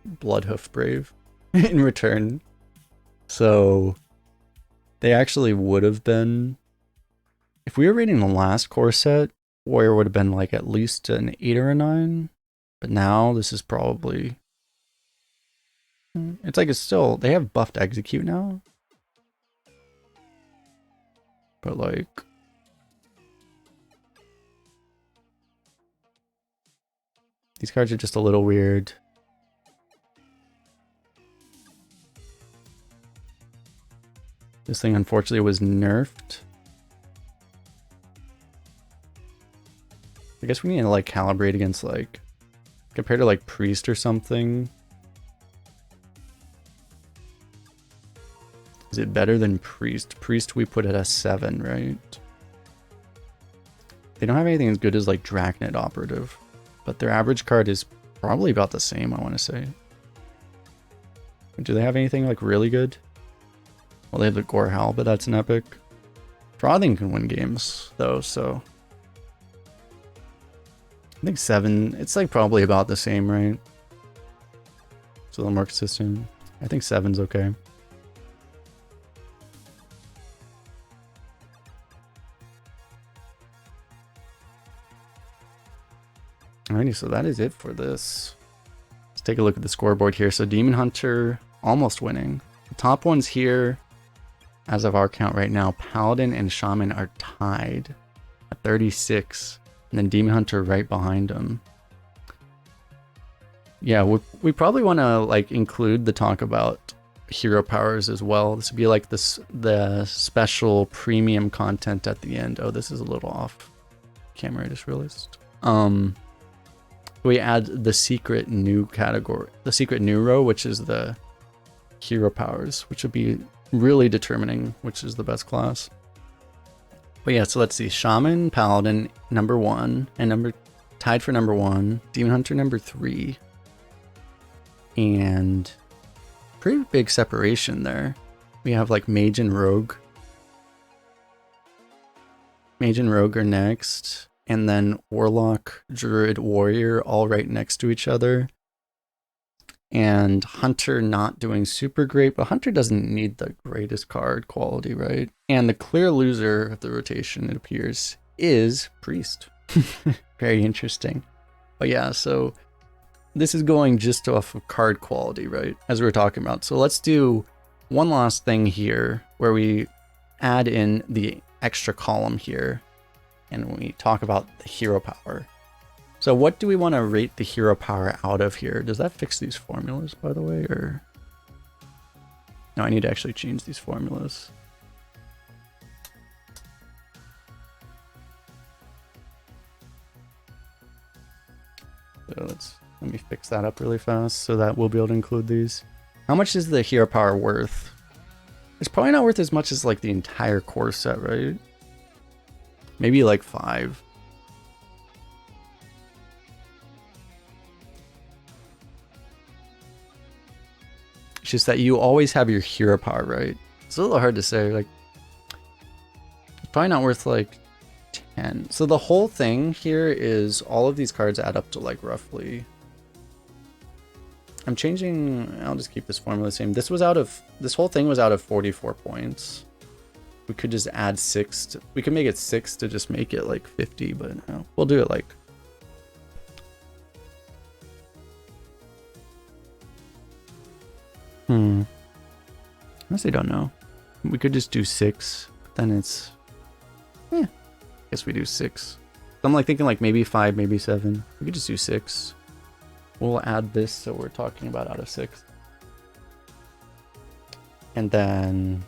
Bloodhoof Brave in return. So they actually would have been, if we were reading the last core set, Warrior would have been like at least an 8 or a 9. But now this is probably, it's like it's still, they have buffed Execute now. But like, these cards are just a little weird. This thing unfortunately was nerfed. I guess we need to like calibrate against like, compared to like Priest or something. Is it better than Priest? Priest we put at a 7, right? They don't have anything as good as like Dracnet Operative, but their average card is probably about the same, I want to say. Do they have anything like really good? Well, they have the Gore Howl, but that's an epic. Frothing can win games though, so I think 7, it's like probably about the same, right? It's a little more consistent. I think 7's okay. Alrighty, so that is it for this. Let's take a look at the scoreboard here. So Demon Hunter almost winning. The top ones here, as of our count right now, Paladin and Shaman are tied at 36. And then Demon Hunter right behind them. Yeah, we probably want to like include the talk about hero powers as well. This would be like this, the special premium content at the end. Oh, this is a little off camera, I just realized. We add the secret new category, the secret new row, which is the hero powers, which would be really determining which is the best class. But yeah, so let's see. Shaman, Paladin, number 1, and tied for number 1. Demon Hunter, number 3. And pretty big separation there. We have like Mage and Rogue. Mage and Rogue are next. And then Warlock, Druid, Warrior, all right next to each other. And Hunter not doing super great, but Hunter doesn't need the greatest card quality, right? And the clear loser of the rotation, it appears, is Priest. Very interesting. But yeah, so this is going just off of card quality, right? As we were talking about. So let's do one last thing here where we add in the extra column here and we talk about the hero power. So what do we want to rate the hero power out of here? Does that fix these formulas, by the way, or? No, I need to actually change these formulas. So let me fix that up really fast so that we'll be able to include these. How much is the hero power worth? It's probably not worth as much as like the entire core set, right? Maybe like 5. It's just that you always have your hero power, right? It's a little hard to say. Like, it's probably not worth like 10. So the whole thing here is all of these cards add up to like roughly. I'm changing. I'll just keep this formula the same. This whole thing was out of 44 points. We could just add 6. We could make it 6 to just make it like 50, but no, we'll do it like. Honestly, don't know. We could just do 6, but then it's, I guess we do 6. I'm like thinking like maybe 5, maybe 7. We could just do 6. We'll add this, so we're talking about out of 6. And then,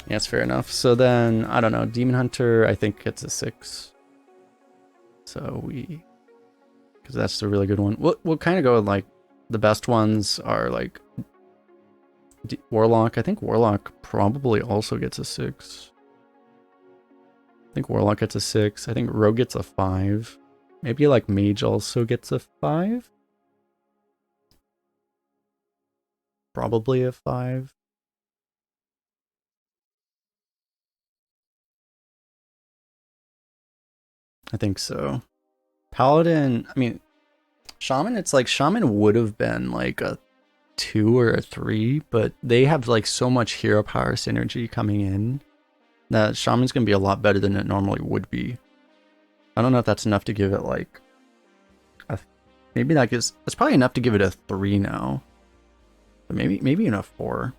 yeah, it's fair enough. So then, I don't know, Demon Hunter, I think it's a 6. So because that's the really good one. We'll kind of go with like, the best ones are like Warlock. I think Warlock probably also gets a 6. I think Warlock gets a 6. I think Rogue gets a 5. Maybe like Mage also gets a 5. probably a 5. I think so. Paladin, I mean, Shaman, it's like Shaman would have been like a 2 or a 3, but they have like so much hero power synergy coming in that Shaman's gonna be a lot better than it normally would be. I don't know if that's enough to give it like a, maybe that gives, that's probably enough to give it a 3 now. But maybe even a 4.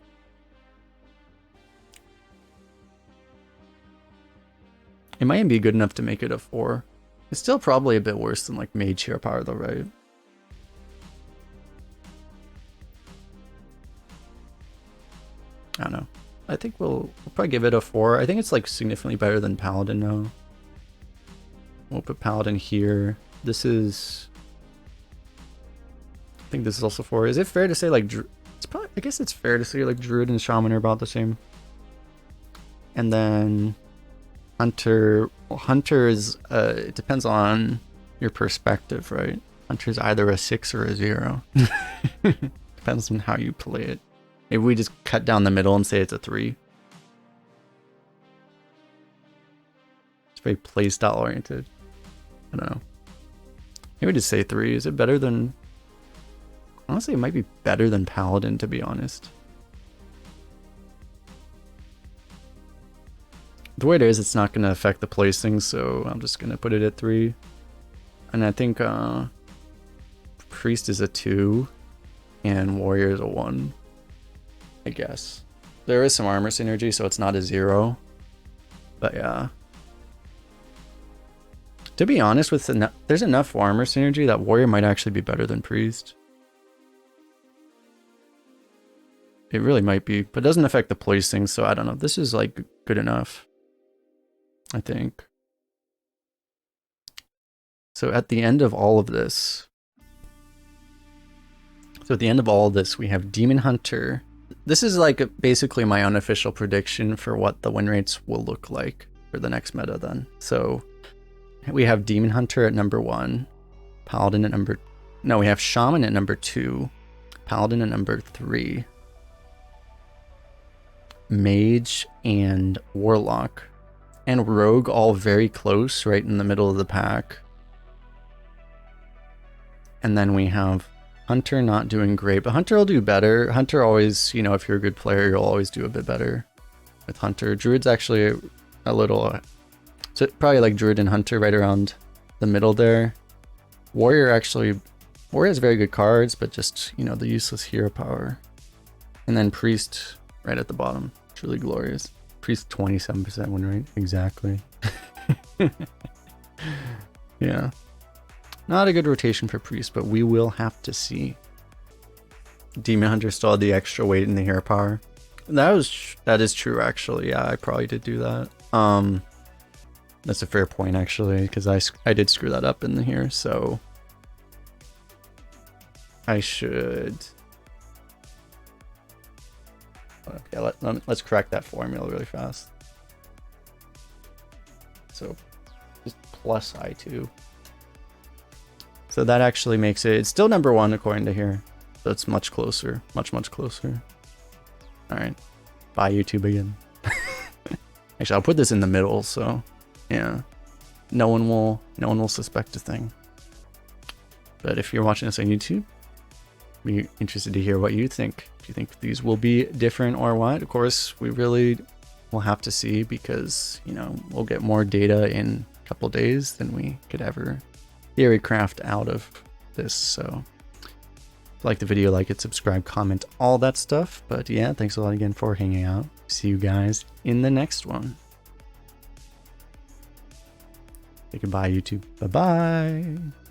It might even be good enough to make it a 4. It's still probably a bit worse than like Mage hero power though, right? I don't know. I think we'll probably give it a 4. I think it's like significantly better than Paladin now. We'll put Paladin here. This is... I think this is also 4. Is it fair to say like... It's probably, I guess it's fair to say like Druid and Shaman are about the same. And then Hunter... Well, Hunter is... it depends on your perspective, right? Hunter is either a 6 or a 0. Depends on how you play it. Maybe we just cut down the middle and say it's a 3. It's very playstyle oriented. I don't know. Maybe just say 3. Is it better than... Honestly, it might be better than Paladin, to be honest. The way it is, it's not going to affect the placing, so I'm just going to put it at 3. And I think Priest is a 2, and Warrior is a 1. I guess. There is some armor synergy, so it's not a 0. But yeah. To be honest, with there's enough armor synergy that Warrior might actually be better than Priest. It really might be, but it doesn't affect the placing, so I don't know. This is like good enough, I think. So at the end of all of this, we have Demon Hunter. This is like basically my unofficial prediction for what the win rates will look like for the next meta then. So we have Demon Hunter at number 1, Paladin at number... No, we have Shaman at number 2, Paladin at number 3, Mage and Warlock, and Rogue all very close, right in the middle of the pack. And then we have Hunter not doing great, but Hunter will do better. Hunter always, you know, if you're a good player, you'll always do a bit better with Hunter. Druid's actually a little... So probably like Druid and Hunter right around the middle there. Warrior has very good cards, but just, you know, the useless hero power. And then Priest right at the bottom. Truly glorious. Priest 27% win rate. Exactly. Yeah. Not a good rotation for Priest, but we will have to see. Demon Hunter still had the extra weight in the hero power. That is true actually. Yeah, I probably did do that. That's a fair point actually, because I did screw that up in here, so I should... Okay, let's correct that formula really fast. So just plus I2. So that actually makes it... It's still number 1 according to here. So it's much closer. Much closer. Alright. Bye YouTube again. Actually, I'll put this in the middle, so... Yeah. No one will suspect a thing. But if you're watching this on YouTube, be interested to hear what you think. Do you think these will be different or what? Of course, we really will have to see, because, you know, we'll get more data in a couple days than we could ever theory craft out of this. So if you like the video, like it, subscribe, comment, all that stuff. But yeah, thanks a lot again for hanging out. See you guys in the next one. Say goodbye, YouTube. Bye-bye.